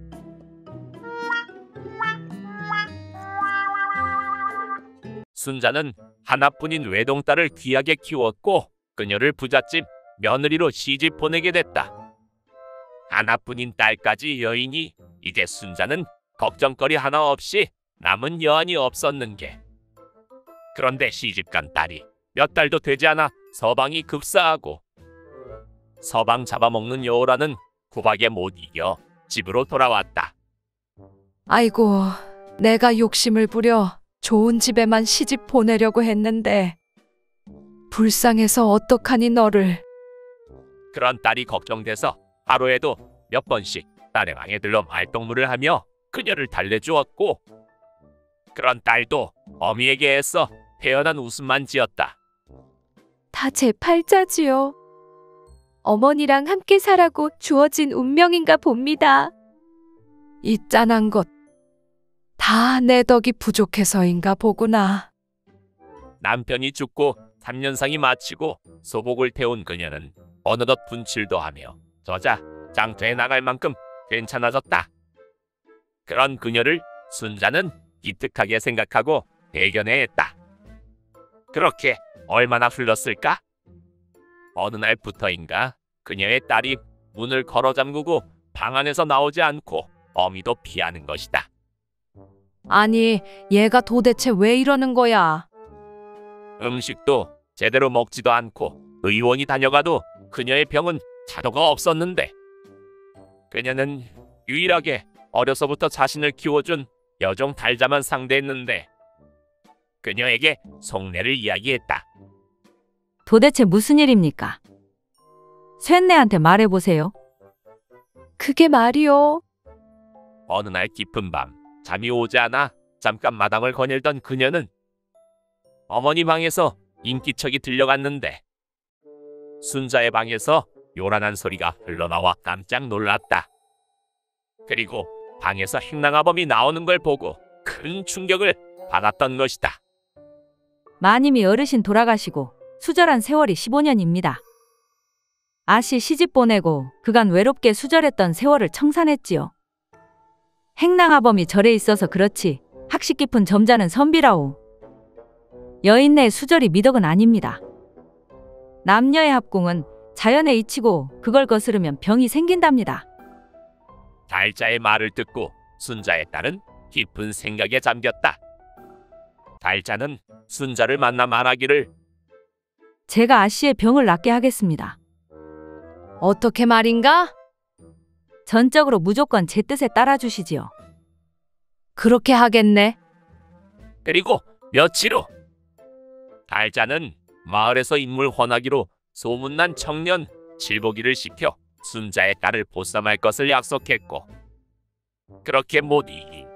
순자는 하나뿐인 외동딸을 귀하게 키웠고 그녀를 부잣집 며느리로 시집 보내게 됐다. 하나뿐인 딸까지 여인이 이제 순자는 걱정거리 하나 없이 남은 여한이 없었는 게. 그런데 시집간 딸이 몇 달도 되지 않아 서방이 급사하고 서방 잡아먹는 여우라는 구박에 못 이겨 집으로 돌아왔다. 아이고, 내가 욕심을 부려 좋은 집에만 시집 보내려고 했는데 불쌍해서 어떡하니 너를. 그런 딸이 걱정돼서 하루에도 몇 번씩 딸의 방에 들러 말동무를 하며 그녀를 달래주었고 그런 딸도 어미에게 애써 태연한 웃음만 지었다. 다 제 팔자지요. 어머니랑 함께 살라고 주어진 운명인가 봅니다. 이 짠한 것 다 내 덕이 부족해서인가 보구나. 남편이 죽고 3년상이 마치고 소복을 태운 그녀는 어느덧 분칠도 하며 저자 장터에 나갈 만큼 괜찮아졌다. 그런 그녀를 순자는 기특하게 생각하고 대견해했다. 그렇게 얼마나 흘렀을까? 어느 날부터인가 그녀의 딸이 문을 걸어 잠그고 방 안에서 나오지 않고 어미도 피하는 것이다. 아니, 얘가 도대체 왜 이러는 거야? 음식도 제대로 먹지도 않고 의원이 다녀가도 그녀의 병은 차도가 없었는데 그녀는 유일하게 어려서부터 자신을 키워준 여종 달자만 상대했는데 그녀에게 속내를 이야기했다. 도대체 무슨 일입니까? 쇳내한테 말해보세요. 그게 말이요. 어느 날 깊은 밤 잠이 오지 않아 잠깐 마당을 거닐던 그녀는 어머니 방에서 인기척이 들려갔는데 순자의 방에서 요란한 소리가 흘러나와 깜짝 놀랐다. 그리고 방에서 행랑아범이 나오는 걸 보고 큰 충격을 받았던 것이다. 마님이 어르신 돌아가시고 수절한 세월이 15년입니다. 아씨 시집 보내고 그간 외롭게 수절했던 세월을 청산했지요. 행랑아범이 절에 있어서 그렇지 학식 깊은 점잖은 선비라오. 여인네의 수절이 미덕은 아닙니다. 남녀의 합궁은 자연에 이치고 그걸 거스르면 병이 생긴답니다. 달자의 말을 듣고 순자의 딸은 깊은 생각에 잠겼다. 달자는 순자를 만나 말하기를 제가 아씨의 병을 낫게 하겠습니다. 어떻게 말인가? 전적으로 무조건 제 뜻에 따라주시지요. 그렇게 하겠네. 그리고 며칠 후 달자는 마을에서 인물 헌하기로 소문난 청년 칠보기를 시켜 순자의 딸을 보쌈할 것을 약속했고 그렇게 못 이긴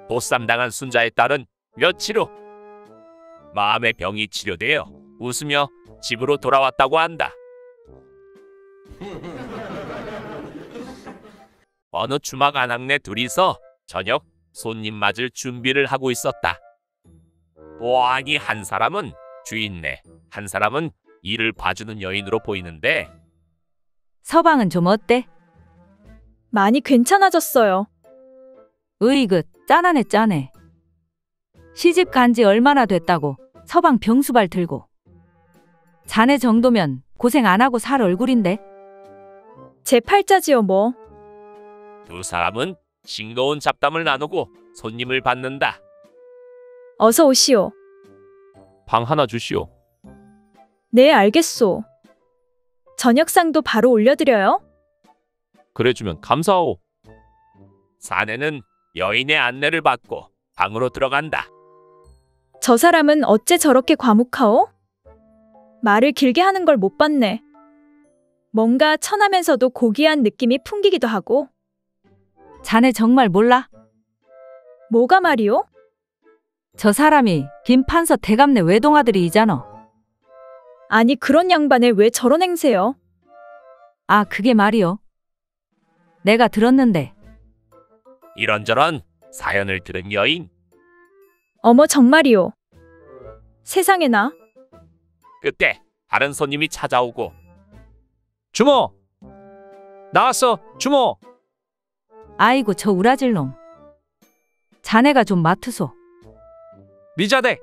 보쌈당한 순자의 딸은 며칠 후 마음의 병이 치료되어 웃으며 집으로 돌아왔다고 한다. 어느 주막 안악내 둘이서 저녁 손님 맞을 준비를 하고 있었다. 보아하니 한 사람은 주인네, 한 사람은 일을 봐주는 여인으로 보이는데 서방은 좀 어때? 많이 괜찮아졌어요. 으이그 짠하네 짠해. 시집 간지 얼마나 됐다고 서방 병수발 들고. 자네 정도면 고생 안 하고 살 얼굴인데. 제 팔자지요 뭐. 두 사람은 싱거운 잡담을 나누고 손님을 받는다. 어서 오시오. 방 하나 주시오. 네 알겠소. 저녁상도 바로 올려드려요. 그래주면 감사하오. 사내는 여인의 안내를 받고 방으로 들어간다. 저 사람은 어째 저렇게 과묵하오? 말을 길게 하는 걸 못 봤네. 뭔가 천하면서도 고귀한 느낌이 풍기기도 하고. 자네 정말 몰라? 뭐가 말이오? 저 사람이 김판서 대감네 외동아들이잖아. 아니 그런 양반에 왜 저런 행세요? 아 그게 말이요. 내가 들었는데. 이런저런 사연을 들은 여인. 어머 정말이오. 세상에나. 그때 다른 손님이 찾아오고 주모! 나왔어, 주모! 아이고 저 우라질놈. 자네가 좀 맡으소. 미자댁!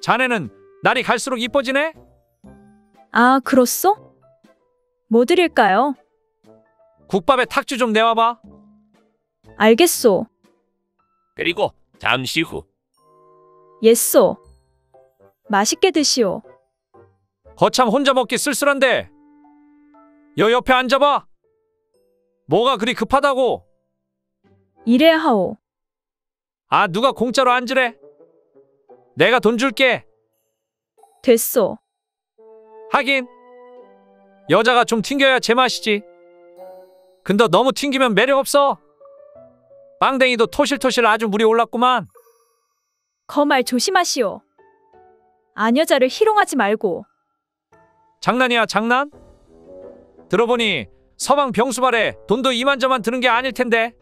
자네는 날이 갈수록 이뻐지네? 아, 그렇소? 뭐 드릴까요? 국밥에 탁주 좀 내와봐. 알겠소. 그리고 잠시 후 예소. 맛있게 드시오. 거참 혼자 먹기 쓸쓸한데 여 옆에 앉아봐. 뭐가 그리 급하다고? 이래야 하오. 아, 누가 공짜로 앉으래? 내가 돈 줄게. 됐소. 하긴 여자가 좀 튕겨야 제맛이지. 근데 너무 튕기면 매력 없어. 빵댕이도 토실토실 아주 물이 올랐구만. 거말 조심하시오. 아녀자를 희롱하지 말고. 장난이야, 장난? 들어보니 서방 병수발에 돈도 이만저만 드는 게 아닐 텐데.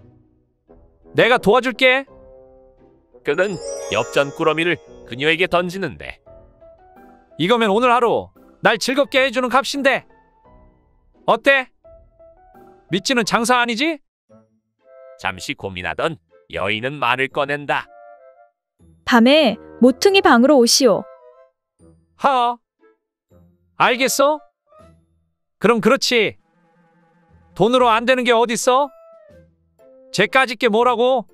내가 도와줄게. 그는 엽전 꾸러미를 그녀에게 던지는데 이거면 오늘 하루 날 즐겁게 해주는 값인데. 어때? 믿지는 장사 아니지? 잠시 고민하던 여인은 말을 꺼낸다. 밤에 모퉁이 방으로 오시오. 하. 알겠어? 그럼 그렇지. 돈으로 안 되는 게 어딨어? 쟤까짓 게 뭐라고?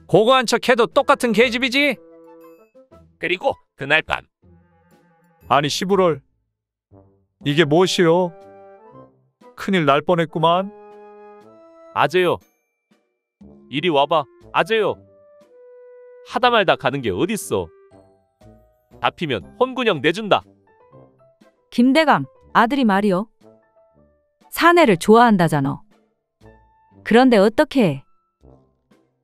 고고한 척 해도 똑같은 계집이지? 그리고 그날 밤 아니 시부럴, 이게 무엇이요? 큰일 날 뻔했구만. 아재요. 이리 와봐. 아재요. 하다 말다 가는 게 어딨어. 잡히면 혼군형 내준다. 김대감, 아들이 말이요. 사내를 좋아한다잖아. 그런데 어떻게 해?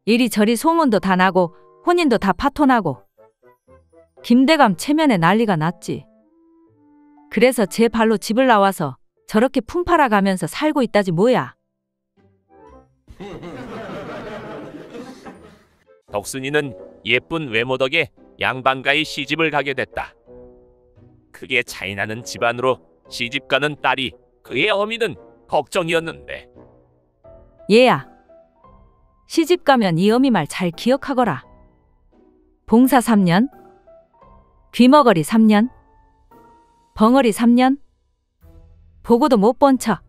이리저리 소문도 다 나고 혼인도 다 파토나고 김대감 체면에 난리가 났지. 그래서 제 발로 집을 나와서 저렇게 품팔아 가면서 살고 있다지 뭐야. 덕순이는 예쁜 외모 덕에 양반가의 시집을 가게 됐다. 크게 차이나는 집안으로 시집가는 딸이 그의 어미는 걱정이었는데 얘야, 시집 가면 이 어미 말 잘 기억하거라. 봉사 3년, 귀머거리 3년, 벙어리 3년, 보고도 못 본 척,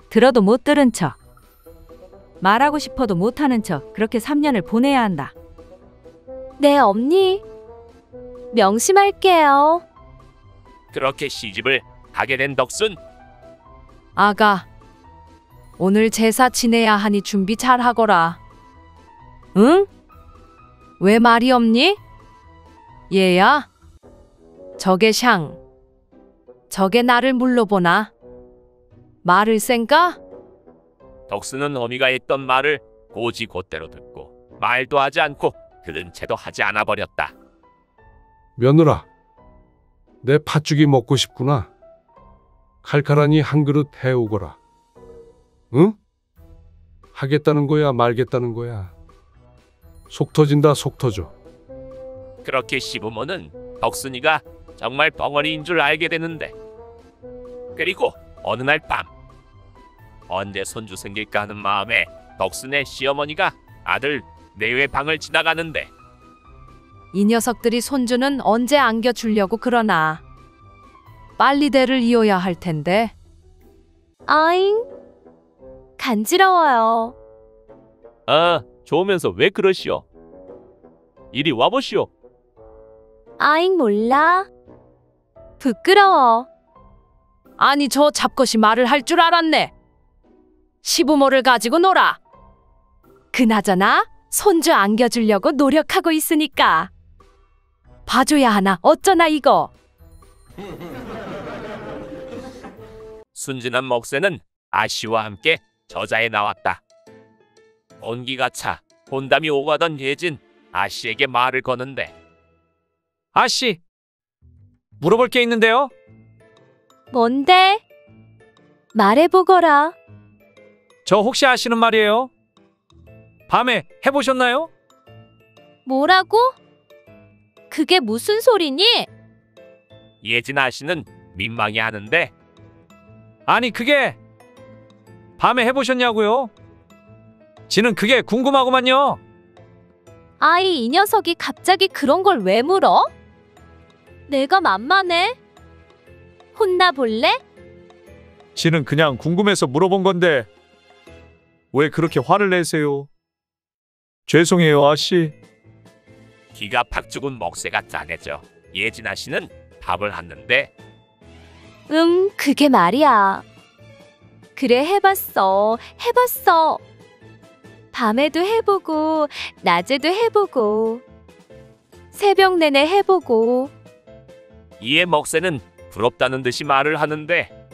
들어도 못 들은 척, 말하고 싶어도 못하는 척 그렇게 3년을 보내야 한다. 네, 엄니. 명심할게요. 그렇게 시집을 가게 된 덕순. 아가, 오늘 제사 지내야 하니 준비 잘 하거라. 응? 왜 말이 없니? 얘야? 저게 샹. 저게 나를 물러보나? 말을 쌩까? 덕순은 어미가 했던 말을 고지곧대로 듣고 말도 하지 않고 들은 채도 하지 않아 버렸다. 며느라, 내 팥죽이 먹고 싶구나. 칼칼하니 한 그릇 해오거라. 응? 하겠다는 거야, 말겠다는 거야? 속 터진다, 속 터져. 그렇게 시부모는 덕순이가 정말 벙어리인 줄 알게 되는데 그리고 어느 날 밤 언제 손주 생길까 하는 마음에 덕순의 시어머니가 아들 내외 방을 지나가는데 이 녀석들이 손주는 언제 안겨주려고 그러나. 빨리 대를 이어야 할 텐데. 아잉. 간지러워요. 아, 좋으면서 왜 그러시오? 이리 와보시오. 아잉 몰라. 부끄러워. 아니 저 잡것이 말을 할 줄 알았네. 시부모를 가지고 놀아. 그나저나 손주 안겨주려고 노력하고 있으니까. 봐줘야 하나 어쩌나 이거. 순진한 먹새는 아씨와 함께 저자에 나왔다. 온기가 차 혼담이 오가던 예진 아씨에게 말을 거는데 아씨, 물어볼 게 있는데요. 뭔데? 말해보거라. 저 혹시 아시는 말이에요? 밤에 해보셨나요? 뭐라고? 그게 무슨 소리니? 예진 아씨는 민망해하는데 아니 그게 밤에 해보셨냐고요? 지는 그게 궁금하구만요. 아이, 이 녀석이 갑자기 그런 걸 왜 물어? 내가 만만해? 혼나 볼래? 지는 그냥 궁금해서 물어본 건데 왜 그렇게 화를 내세요? 죄송해요, 아씨. 기가 팍 죽은 먹새가 짠해져 예진아 씨는 답을 하는데 응, 그게 말이야. 그래, 해봤어. 밤에도 해보고, 낮에도 해보고, 새벽 내내 해보고. 이에 먹새는 부럽다는 듯이 말을 하는데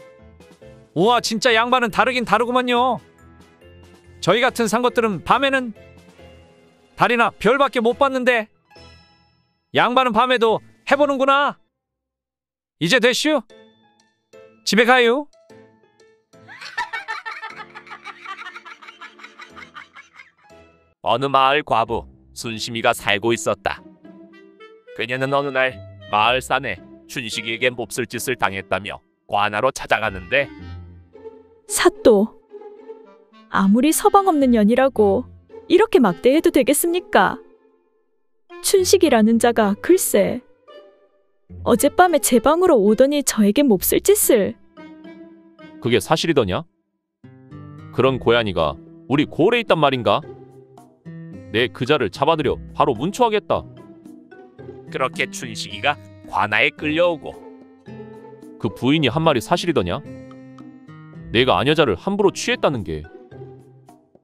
우와, 진짜 양반은 다르긴 다르구만요. 저희 같은 산 것들은 밤에는 달이나 별밖에 못 봤는데 양반은 밤에도 해보는구나. 이제 됐슈? 집에 가요. 어느 마을 과부 순심이가 살고 있었다. 그녀는 어느 날 마을 산에 춘식이에게 몹쓸 짓을 당했다며 관하로 찾아가는데 사또, 아무리 서방 없는 년이라고 이렇게 막대해도 되겠습니까? 춘식이라는 자가 글쎄 어젯밤에 제 방으로 오더니 저에게 몹쓸 짓을. 그게 사실이더냐? 그런 고양이가 우리 고을에 있단 말인가? 내 그자를 잡아들여 바로 문초하겠다. 그렇게 춘식이가 관아에 끌려오고 그 부인이 한 말이 사실이더냐? 내가 아녀자를 함부로 취했다는 게.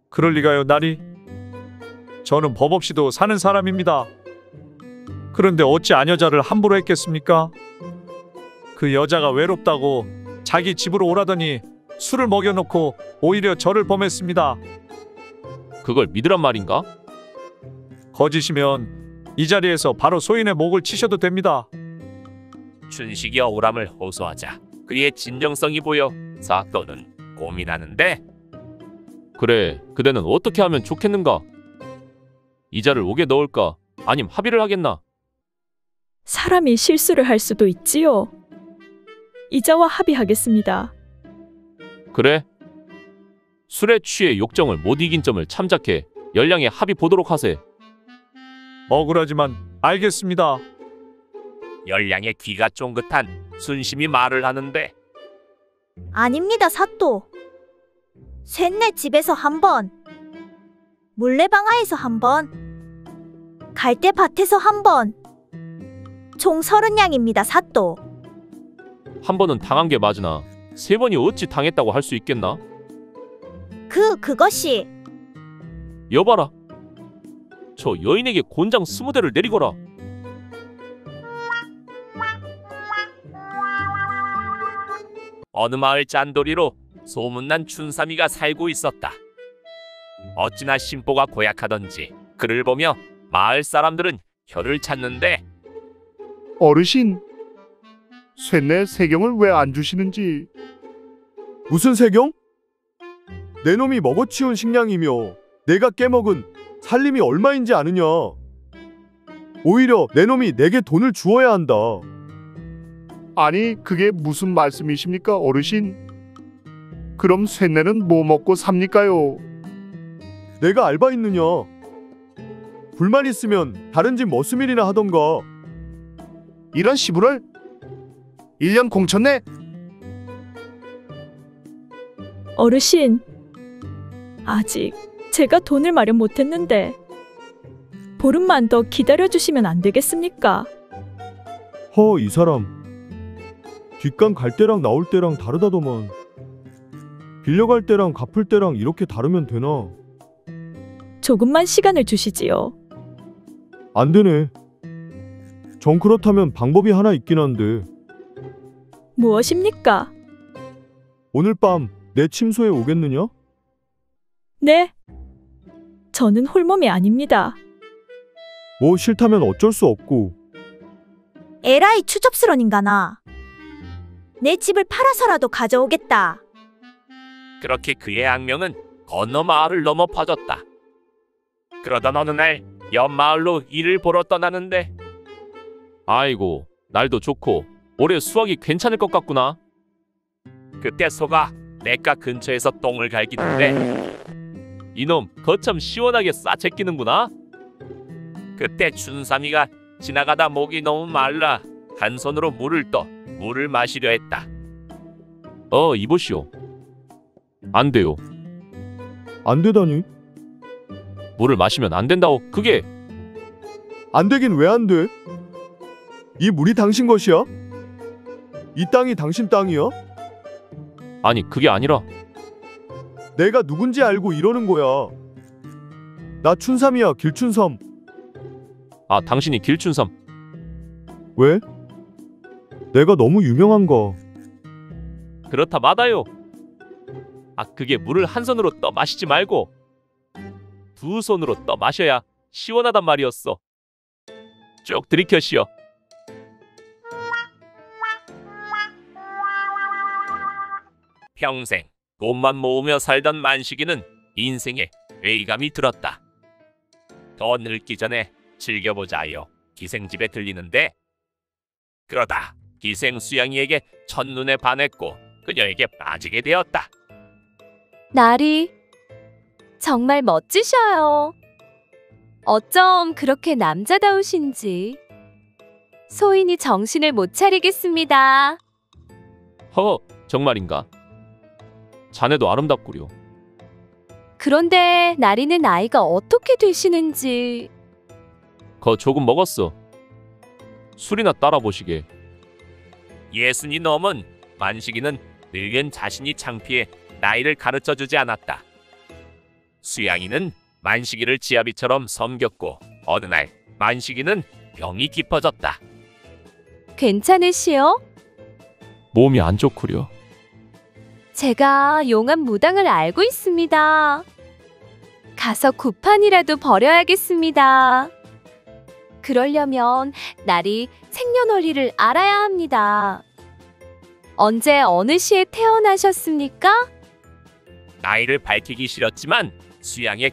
그럴 리가요, 나리. 저는 법 없이도 사는 사람입니다. 그런데 어찌 아녀자를 함부로 했겠습니까? 그 여자가 외롭다고 자기 집으로 오라더니 술을 먹여놓고 오히려 저를 범했습니다. 그걸 믿으란 말인가? 거짓이면 이 자리에서 바로 소인의 목을 치셔도 됩니다. 춘식이 억울함을 호소하자 그의 진정성이 보여 사또는 고민하는데 그래, 그대는 어떻게 하면 좋겠는가? 이자를 옥에 넣을까? 아님 합의를 하겠나? 사람이 실수를 할 수도 있지요. 이자와 합의하겠습니다. 그래? 술에 취해 욕정을 못 이긴 점을 참작해 열량의 합의 보도록 하세. 억울하지만 알겠습니다. 열량의 귀가 쫑긋한 순심이 말을 하는데 아닙니다, 사또. 셋네 집에서 한 번, 물레방아에서 한 번, 갈대밭에서 한 번, 총 30냥입니다, 사또. 한 번은 당한 게 맞으나 3번이 어찌 당했다고 할 수 있겠나? 그것이 여봐라. 저 여인에게 곤장 20대를 내리거라. 어느 마을 짠돌이로 소문난 춘삼이가 살고 있었다. 어찌나 심보가 고약하던지 그를 보며 마을 사람들은 혀를 찾는데 어르신, 쇠내 세경을 왜 안 주시는지. 무슨 세경? 내 놈이 먹어치운 식량이며 내가 깨먹은 살림이 얼마인지 아느냐. 오히려 내 놈이 내게 돈을 주어야 한다. 아니, 그게 무슨 말씀이십니까, 어르신? 그럼 쇠내는 뭐 먹고 삽니까요? 내가 알바 있느냐. 불만 있으면 다른 집 머스밀이나 하던가. 이런 시부를 1년 공쳤네. 어르신, 아직 제가 돈을 마련 못했는데 보름만 더 기다려주시면 안 되겠습니까? 이 사람 뒷간 갈 때랑 나올 때랑 다르다더만. 빌려갈 때랑 갚을 때랑 이렇게 다르면 되나? 조금만 시간을 주시지요. 안 되네. 정 그렇다면 방법이 하나 있긴 한데. 무엇입니까? 오늘 밤 내 침소에 오겠느냐? 네. 저는 홀몸이 아닙니다. 뭐 싫다면 어쩔 수 없고. 에라이 추접스런 인간아. 내 집을 팔아서라도 가져오겠다. 그렇게 그의 악명은 건너 마을을 넘어 퍼졌다. 그러던 어느 날 옆 마을로 일을 보러 떠나는데 아이고, 날도 좋고 올해 수확이 괜찮을 것 같구나. 그때 소가 냇가 근처에서 똥을 갈기는데 이놈 거참 시원하게 싸채끼는구나. 그때 춘삼이가 지나가다 목이 너무 말라 한 손으로 물을 떠 물을 마시려 했다. 이보시오. 안 돼요. 안 되다니? 물을 마시면 안 된다고. 그게 안 되긴 왜 안 돼? 이 물이 당신 것이야? 이 땅이 당신 땅이야? 아니 그게 아니라 내가 누군지 알고 이러는 거야. 나 춘삼이야, 길춘삼. 아 당신이 길춘삼. 왜? 내가 너무 유명한가? 그렇다 마다요. 아 그게 물을 한 손으로 떠 마시지 말고 두 손으로 떠 마셔야 시원하단 말이었어. 쭉 들이켜시오. 평생 돈만 모으며 살던 만식이는 인생에 회의감이 들었다. 더 늙기 전에 즐겨보자 하여 기생집에 들리는데 그러다 기생 수양이에게 첫눈에 반했고 그녀에게 빠지게 되었다. 나리, 정말 멋지셔요. 어쩜 그렇게 남자다우신지. 소인이 정신을 못 차리겠습니다. 정말인가? 자네도 아름답구려. 그런데 나리는 나이가 어떻게 되시는지. 조금 먹었어. 술이나 따라 보시게. 예순이 넘은 만식이는 늙은 자신이 창피해 나이를 가르쳐주지 않았다. 수양이는 만식이를 지아비처럼 섬겼고 어느 날 만식이는 병이 깊어졌다. 괜찮으시오? 몸이 안 좋구려. 제가 용암 무당을 알고 있습니다. 가서 구판이라도 버려야겠습니다. 그러려면 날이 생년월일을 알아야 합니다. 언제 어느 시에 태어나셨습니까? 나이를 밝히기 싫었지만 수양의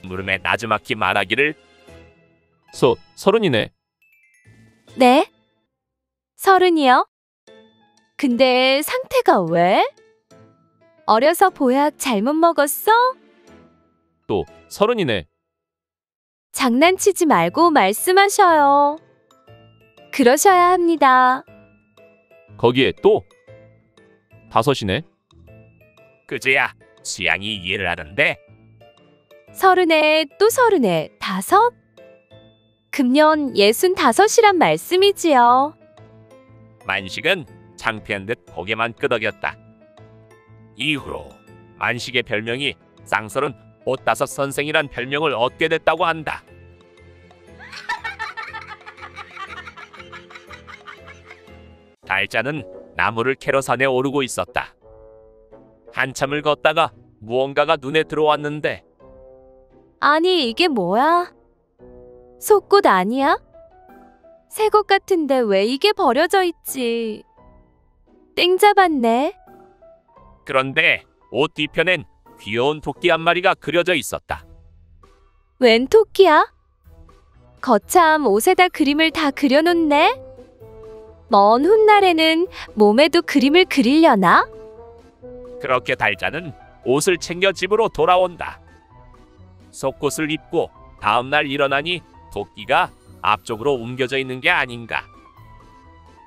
물음에 나지막히 말하기를 서른이네. 네? 30이요? 근데 상태가 왜? 어려서 보약 잘못 먹었어? 또 30이네. 장난치지 말고 말씀하셔요. 그러셔야 합니다. 거기에 또 5이네. 그제야 수양이 이해를 하는데 30에 또 30에 5? 금년 65이란 말씀이지요. 만식은 창피한 듯 고개만 끄덕였다. 이후로 만식의 별명이 쌍설은 옷다섯 선생이란 별명을 얻게 됐다고 한다. 달자는 나무를 캐러 산에 오르고 있었다. 한참을 걷다가 무언가가 눈에 들어왔는데 아니 이게 뭐야? 속옷 아니야? 새것 같은데 왜 이게 버려져 있지? 땡 잡았네. 그런데 옷 뒤편엔 귀여운 토끼 한 마리가 그려져 있었다. 웬 토끼야? 거참 옷에다 그림을 다 그려놓네? 먼 훗날에는 몸에도 그림을 그리려나? 그렇게 달자는 옷을 챙겨 집으로 돌아온다. 속옷을 입고 다음날 일어나니 토끼가 앞쪽으로 옮겨져 있는 게 아닌가.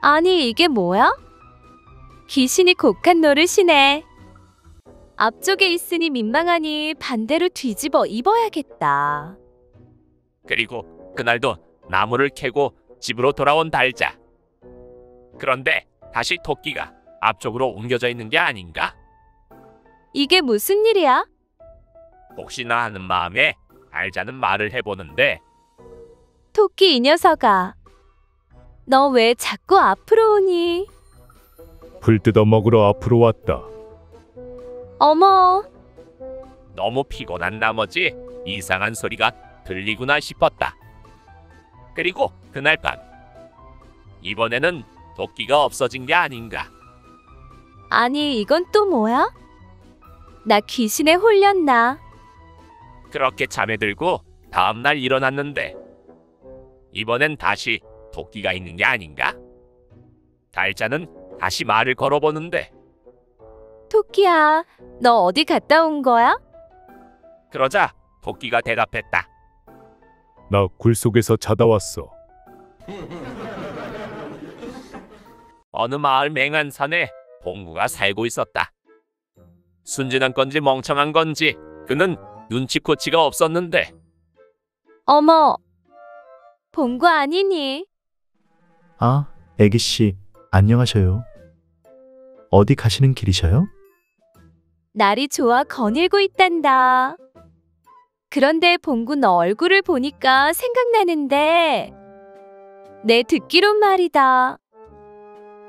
아니 이게 뭐야? 귀신이 곡한 노릇이네. 앞쪽에 있으니 민망하니 반대로 뒤집어 입어야겠다. 그리고 그날도 나무를 캐고 집으로 돌아온 달자. 그런데 다시 토끼가 앞쪽으로 옮겨져 있는 게 아닌가? 이게 무슨 일이야? 혹시나 하는 마음에 달자는 말을 해보는데 토끼 이 녀석아, 너 왜 자꾸 앞으로 오니? 풀 뜯어 먹으러 앞으로 왔다. 어머, 너무 피곤한 나머지 이상한 소리가 들리구나 싶었다. 그리고 그날 밤 이번에는 토끼가 없어진 게 아닌가. 아니 이건 또 뭐야? 나 귀신에 홀렸나? 그렇게 잠에 들고 다음날 일어났는데 이번엔 다시 토끼가 있는 게 아닌가? 달자는 다시 말을 걸어보는데 토끼야, 너 어디 갔다 온 거야? 그러자 토끼가 대답했다. 나 굴 속에서 자다 왔어. 어느 마을 맹한산에 봉구가 살고 있었다. 순진한 건지 멍청한 건지 그는 눈치코치가 없었는데 어머, 봉구 아니니? 아, 애기씨, 안녕하셔요. 어디 가시는 길이셔요? 날이 좋아 거닐고 있단다. 그런데 봉구 너 얼굴을 보니까 생각나는데 내 듣기론 말이다.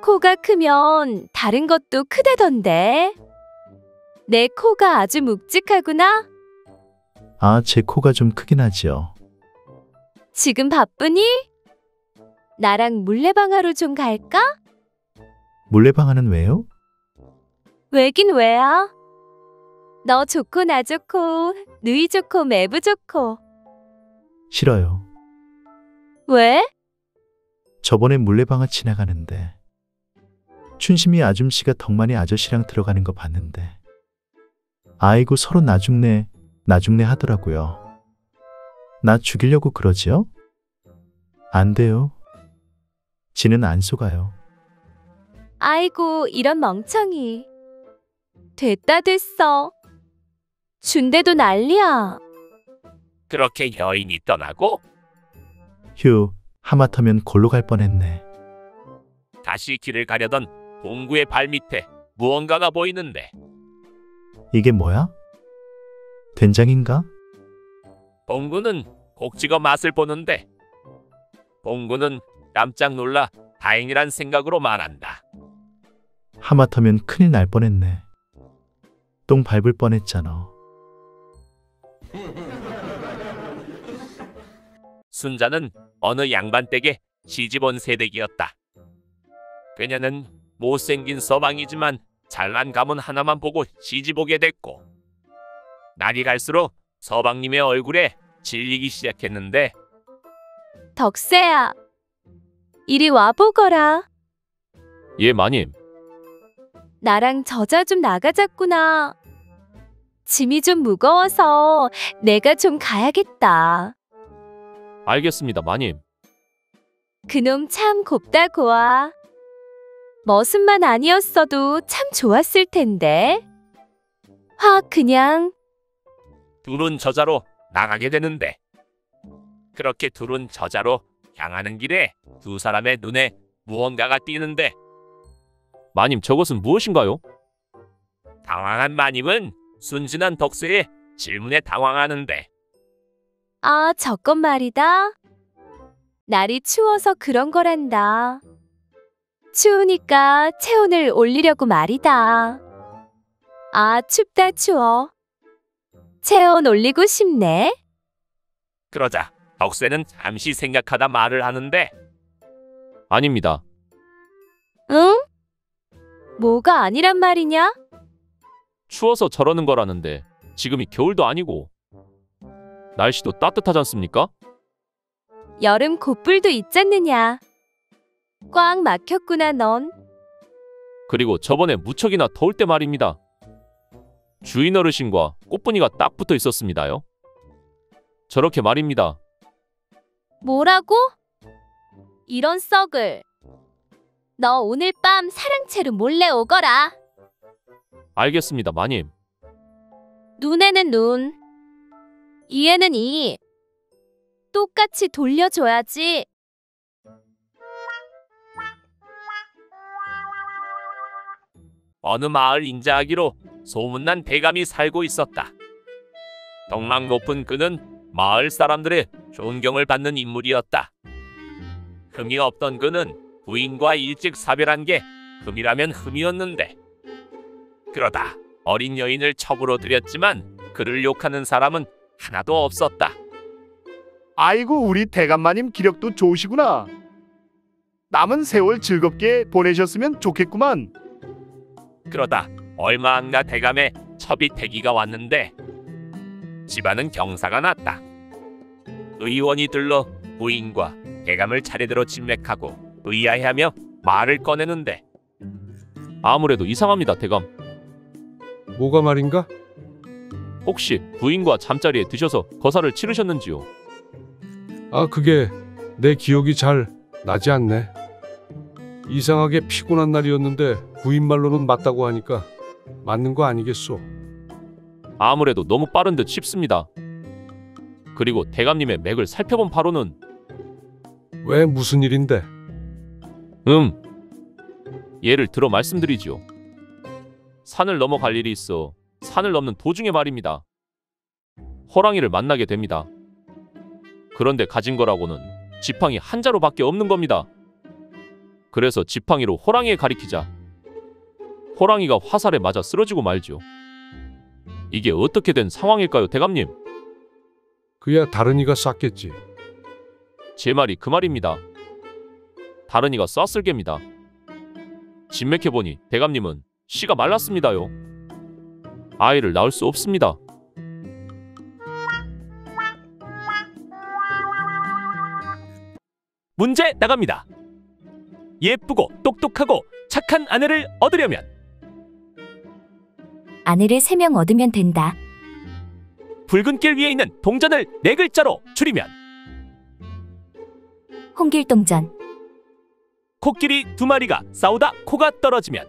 코가 크면 다른 것도 크다던데. 내 코가 아주 묵직하구나. 아, 제 코가 좀 크긴 하지요. 지금 바쁘니? 나랑 물레방아로 좀 갈까? 물레방아는 왜요? 왜긴 왜야? 너 좋고 나 좋고 누이 좋고 매부 좋고. 싫어요. 왜? 저번에 물레방아 지나가는데 춘심이 아줌씨가 덕만이 아저씨랑 들어가는 거 봤는데 아이고 서로 나중네 하더라고요. 나 죽이려고 그러지요? 안 돼요. 지는 안 속아요. 아이고 이런 멍청이. 됐다 됐어. 준대도 난리야. 그렇게 여인이 떠나고 휴, 하마터면 골로 갈 뻔했네. 다시 길을 가려던 봉구의 발밑에 무언가가 보이는데 이게 뭐야? 된장인가? 봉구는 곡 찍어 맛을 보는데 봉구는 깜짝 놀라 다행이란 생각으로 말한다. 하마터면 큰일 날 뻔했네. 똥 밟을 뻔했잖아. 순자는 어느 양반댁에 시집온 새댁이었다. 그녀는 못생긴 서방이지만 잘난 가문 하나만 보고 시집 오게 됐고 날이 갈수록 서방님의 얼굴에 질리기 시작했는데 덕세야, 이리 와보거라. 예, 마님. 나랑 저자 좀 나가자꾸나. 짐이 좀 무거워서 내가 좀 가야겠다. 알겠습니다, 마님. 그놈 참 곱다 고와. 머슴만 아니었어도 참 좋았을 텐데. 확 그냥. 둘은 저자로 나가게 되는데 그렇게 둘은 저자로 향하는 길에 두 사람의 눈에 무언가가 띄는데 마님, 저것은 무엇인가요? 당황한 마님은 순진한 덕세의 질문에 당황하는데 아, 저건 말이다. 날이 추워서 그런 거란다. 추우니까 체온을 올리려고 말이다. 아, 춥다 추워. 체온 올리고 싶네. 그러자 덕세는 잠시 생각하다 말을 하는데 아닙니다. 응? 뭐가 아니란 말이냐? 추워서 저러는 거라는데 지금이 겨울도 아니고 날씨도 따뜻하지 않습니까? 여름 곧불도 있잖느냐. 꽉 막혔구나 넌. 그리고 저번에 무척이나 더울 때 말입니다. 주인 어르신과 꽃분이가 딱 붙어 있었습니다요. 저렇게 말입니다. 뭐라고? 이런 썩을. 너 오늘 밤 사랑채로 몰래 오거라. 알겠습니다, 마님. 눈에는 눈, 이에는 이. 똑같이 돌려줘야지. 어느 마을 인자하기로 소문난 대감이 살고 있었다. 덕망 높은 그는 마을 사람들의 존경을 받는 인물이었다. 흠이 없던 그는 부인과 일찍 사별한 게 흠이라면 흠이었는데 그러다 어린 여인을 첩으로 들였지만 그를 욕하는 사람은 하나도 없었다. 아이고 우리 대감마님 기력도 좋으시구나. 남은 세월 즐겁게 보내셨으면 좋겠구만. 그러다 얼마 안 가 대감의 첩이 태기가 왔는데 집안은 경사가 났다. 의원이 들러 부인과 대감을 차례대로 진맥하고 의아해하며 말을 꺼내는데 아무래도 이상합니다, 대감. 뭐가 말인가? 혹시 부인과 잠자리에 드셔서 거사를 치르셨는지요? 아, 그게 내 기억이 잘 나지 않네. 이상하게 피곤한 날이었는데 부인말로는 맞다고 하니까 맞는 거 아니겠소? 아무래도 너무 빠른 듯 싶습니다. 그리고 대감님의 맥을 살펴본 바로는 왜 무슨 일인데? 예를 들어 말씀드리지요. 산을 넘어갈 일이 있어 산을 넘는 도중에 말입니다. 호랑이를 만나게 됩니다. 그런데 가진 거라고는 지팡이 한 자루밖에 없는 겁니다. 그래서 지팡이로 호랑이에 가리키자 호랑이가 화살에 맞아 쓰러지고 말죠. 이게 어떻게 된 상황일까요, 대감님? 그야 다른이가 쐈겠지. 제 말이 그 말입니다. 다른이가 쐈을 geb니다. 진맥해보니 대감님은 씨가 말랐습니다요. 아이를 낳을 수 없습니다. 문제 나갑니다. 예쁘고 똑똑하고 착한 아내를 얻으려면 아내를 3명 얻으면 된다. 붉은 길 위에 있는 동전을 4글자로 줄이면 홍길동전. 코끼리 2마리가 싸우다 코가 떨어지면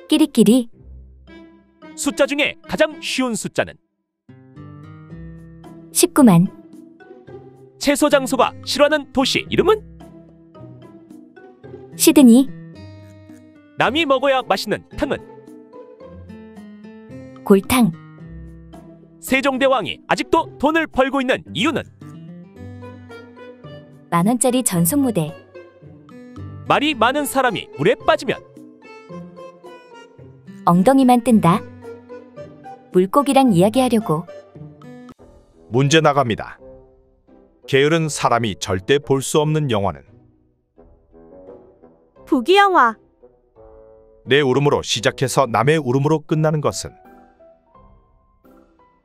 끼리끼리. 숫자 중에 가장 쉬운 숫자는 19만. 채소 장소가 싫어하는 도시 이름은 시드니. 남이 먹어야 맛있는 탕은 골탕. 세종대왕이 아직도 돈을 벌고 있는 이유는 10,000원짜리 전속무대. 말이 많은 사람이 물에 빠지면 엉덩이만 뜬다. 물고기랑 이야기하려고. 문제 나갑니다. 게으른 사람이 절대 볼 수 없는 영화는 부귀영화. 내 울음으로 시작해서 남의 울음으로 끝나는 것은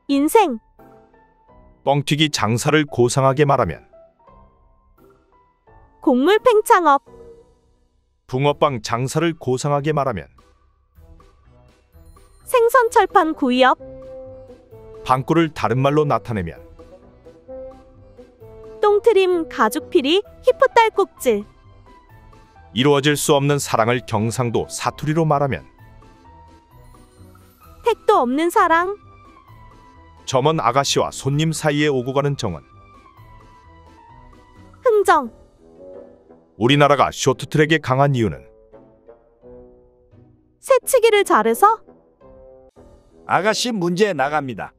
인생. 뻥튀기 장사를 고상하게 말하면 곡물 팽창업. 붕어빵 장사를 고상하게 말하면 생선 철판 구이업. 방구를 다른 말로 나타내면 똥트림 가죽피리 히프 딸꾹질. 이루어질 수 없는 사랑을 경상도 사투리로 말하면 택도 없는 사랑. 점원 아가씨와 손님 사이에 오고 가는 정은 흥정. 우리나라가 쇼트트랙에 강한 이유는 새치기를 잘해서. 아가씨 문제 나갑니다.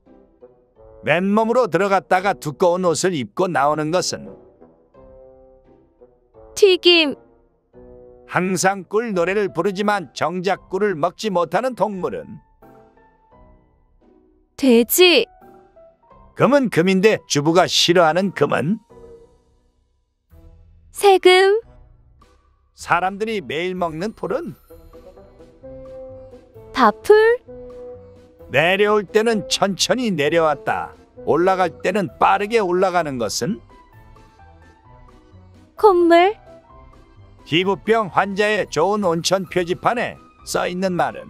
맨몸으로 들어갔다가 두꺼운 옷을 입고 나오는 것은 튀김. 항상 꿀 노래를 부르지만 정작 꿀을 먹지 못하는 동물은 돼지. 금은 금인데 주부가 싫어하는 금은 세금. 사람들이 매일 먹는 풀은 다풀. 내려올 때는 천천히 내려왔다. 올라갈 때는 빠르게 올라가는 것은 콧물. 피부병 환자의 좋은 온천 표지판에 써 있는 말은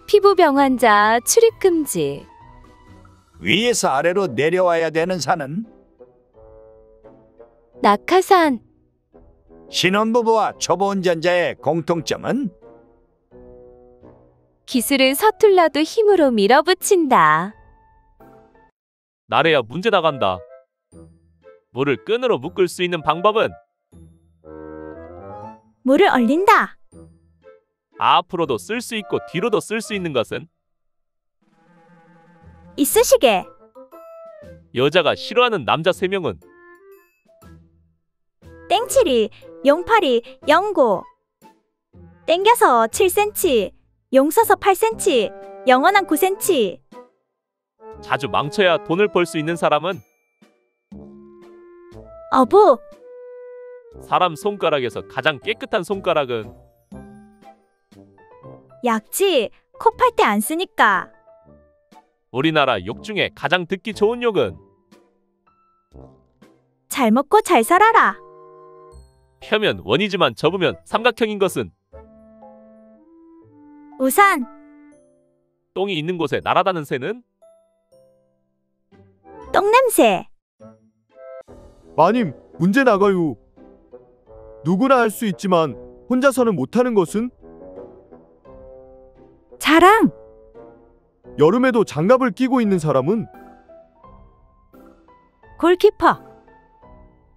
피부병 환자 출입 금지. 위에서 아래로 내려와야 되는 산은 낙하산. 신혼부부와 초보 운전자의 공통점은 기술은 서툴러도 힘으로 밀어붙인다. 나래야 문제 나간다. 물을 끈으로 묶을 수 있는 방법은 물을 얼린다. 앞으로도 쓸 수 있고 뒤로도 쓸 수 있는 것은 이쑤시개. 여자가 싫어하는 남자 3명은 땡칠이, 용팔이, 영고. 땡겨서 7cm, 용서서 8cm, 영원한 9cm. 자주 망쳐야 돈을 벌 수 있는 사람은 어부. 사람 손가락에서 가장 깨끗한 손가락은 약지, 코 팔 때 안 쓰니까. 우리나라 욕 중에 가장 듣기 좋은 욕은 잘 먹고 잘 살아라. 펴면 원이지만 접으면 삼각형인 것은 우산. 똥이 있는 곳에 날아다는 새는 똥냄새. 마님, 문제 나가요. 누구나 할 수 있지만 혼자서는 못하는 것은? 자랑! 여름에도 장갑을 끼고 있는 사람은? 골키퍼!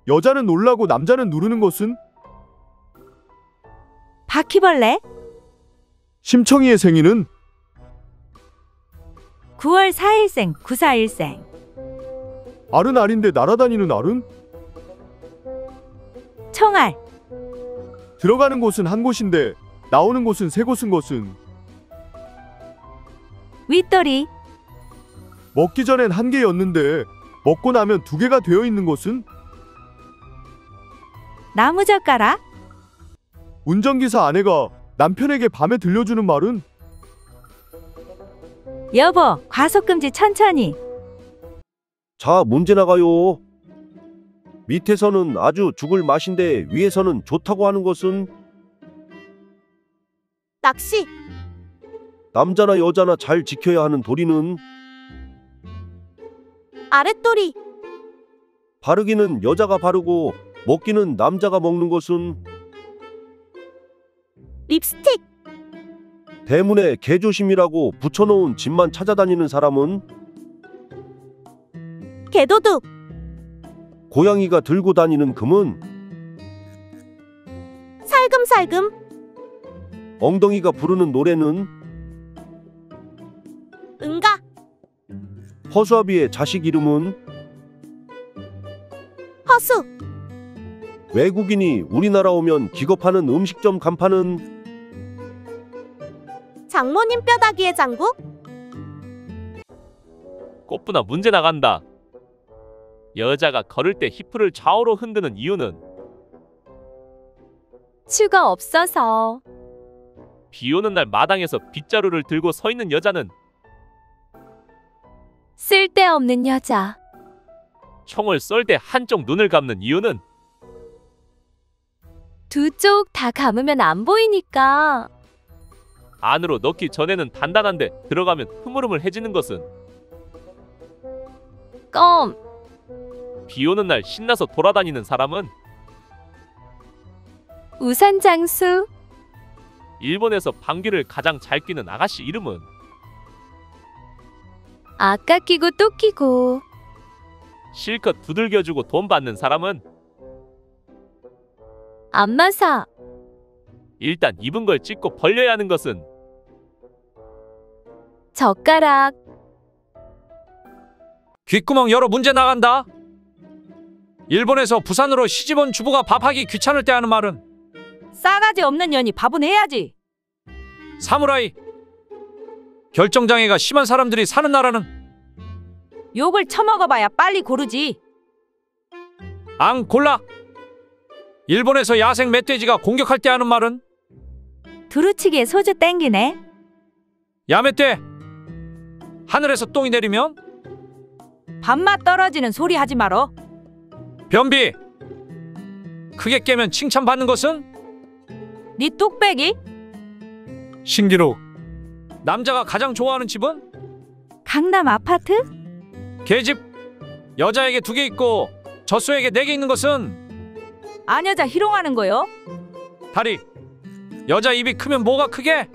여자는 놀라고 남자는 누르는 것은? 바퀴벌레? 심청이의 생일은? 9월 4일생, 941생. 알은 알인데 날아다니는 알은? 총알. 들어가는 곳은 한 곳인데 나오는 곳은 세 곳은 것은? 윗도리. 먹기 전엔 한 개였는데 먹고 나면 두 개가 되어 있는 것은? 나무젓가락. 운전기사 아내가 남편에게 밤에 들려주는 말은? 여보, 과속금지 천천히. 자, 문제 나가요. 밑에서는 아주 죽을 맛인데 위에서는 좋다고 하는 것은? 낚시. 남자나 여자나 잘 지켜야 하는 도리는? 아랫도리. 바르기는 여자가 바르고 먹기는 남자가 먹는 것은? 립스틱. 대문에 개조심이라고 붙여놓은 집만 찾아다니는 사람은? 개도둑. 고양이가 들고 다니는 금은? 살금살금. 엉덩이가 부르는 노래는? 응가. 허수아비의 자식 이름은? 허수. 외국인이 우리나라 오면 기겁하는 음식점 간판은? 장모님 뼈다귀의 장국. 꽃분아 문제 나간다. 여자가 걸을 때 히프를 좌우로 흔드는 이유는? 추가 없어서. 비 오는 날 마당에서 빗자루를 들고 서 있는 여자는? 쓸데없는 여자. 총을 쏠 때 한쪽 눈을 감는 이유는? 두 쪽 다 감으면 안 보이니까. 안으로 넣기 전에는 단단한데 들어가면 흐물흐물해지는 것은? 껌. 비 오는 날 신나서 돌아다니는 사람은? 우산 장수. 일본에서 방귀를 가장 잘 뀌는 아가씨 이름은? 아까 끼고 또 끼고. 실컷 두들겨주고 돈 받는 사람은? 안마사. 일단 입은 걸 찢고 벌려야 하는 것은? 젓가락. 귓구멍 열어 문제 나간다. 일본에서 부산으로 시집온 주부가 밥하기 귀찮을 때 하는 말은? 싸가지 없는 년이 밥은 해야지. 사무라이. 결정장애가 심한 사람들이 사는 나라는? 욕을 처먹어봐야 빨리 고르지. 앙골라. 일본에서 야생 멧돼지가 공격할 때 하는 말은? 두루치기에 소주 땡기네. 야매떼. 하늘에서 똥이 내리면? 밥맛 떨어지는 소리 하지 말어. 변비. 크게 깨면 칭찬받는 것은? 네 뚝배기? 신기루. 남자가 가장 좋아하는 집은? 강남 아파트? 개집. 여자에게 2개 있고 젖소에게 4개 있는 것은? 아녀자 희롱하는 거요. 다리. 여자 입이 크면 뭐가 크게?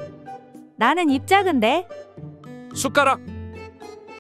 나는 입 작은데. 숟가락.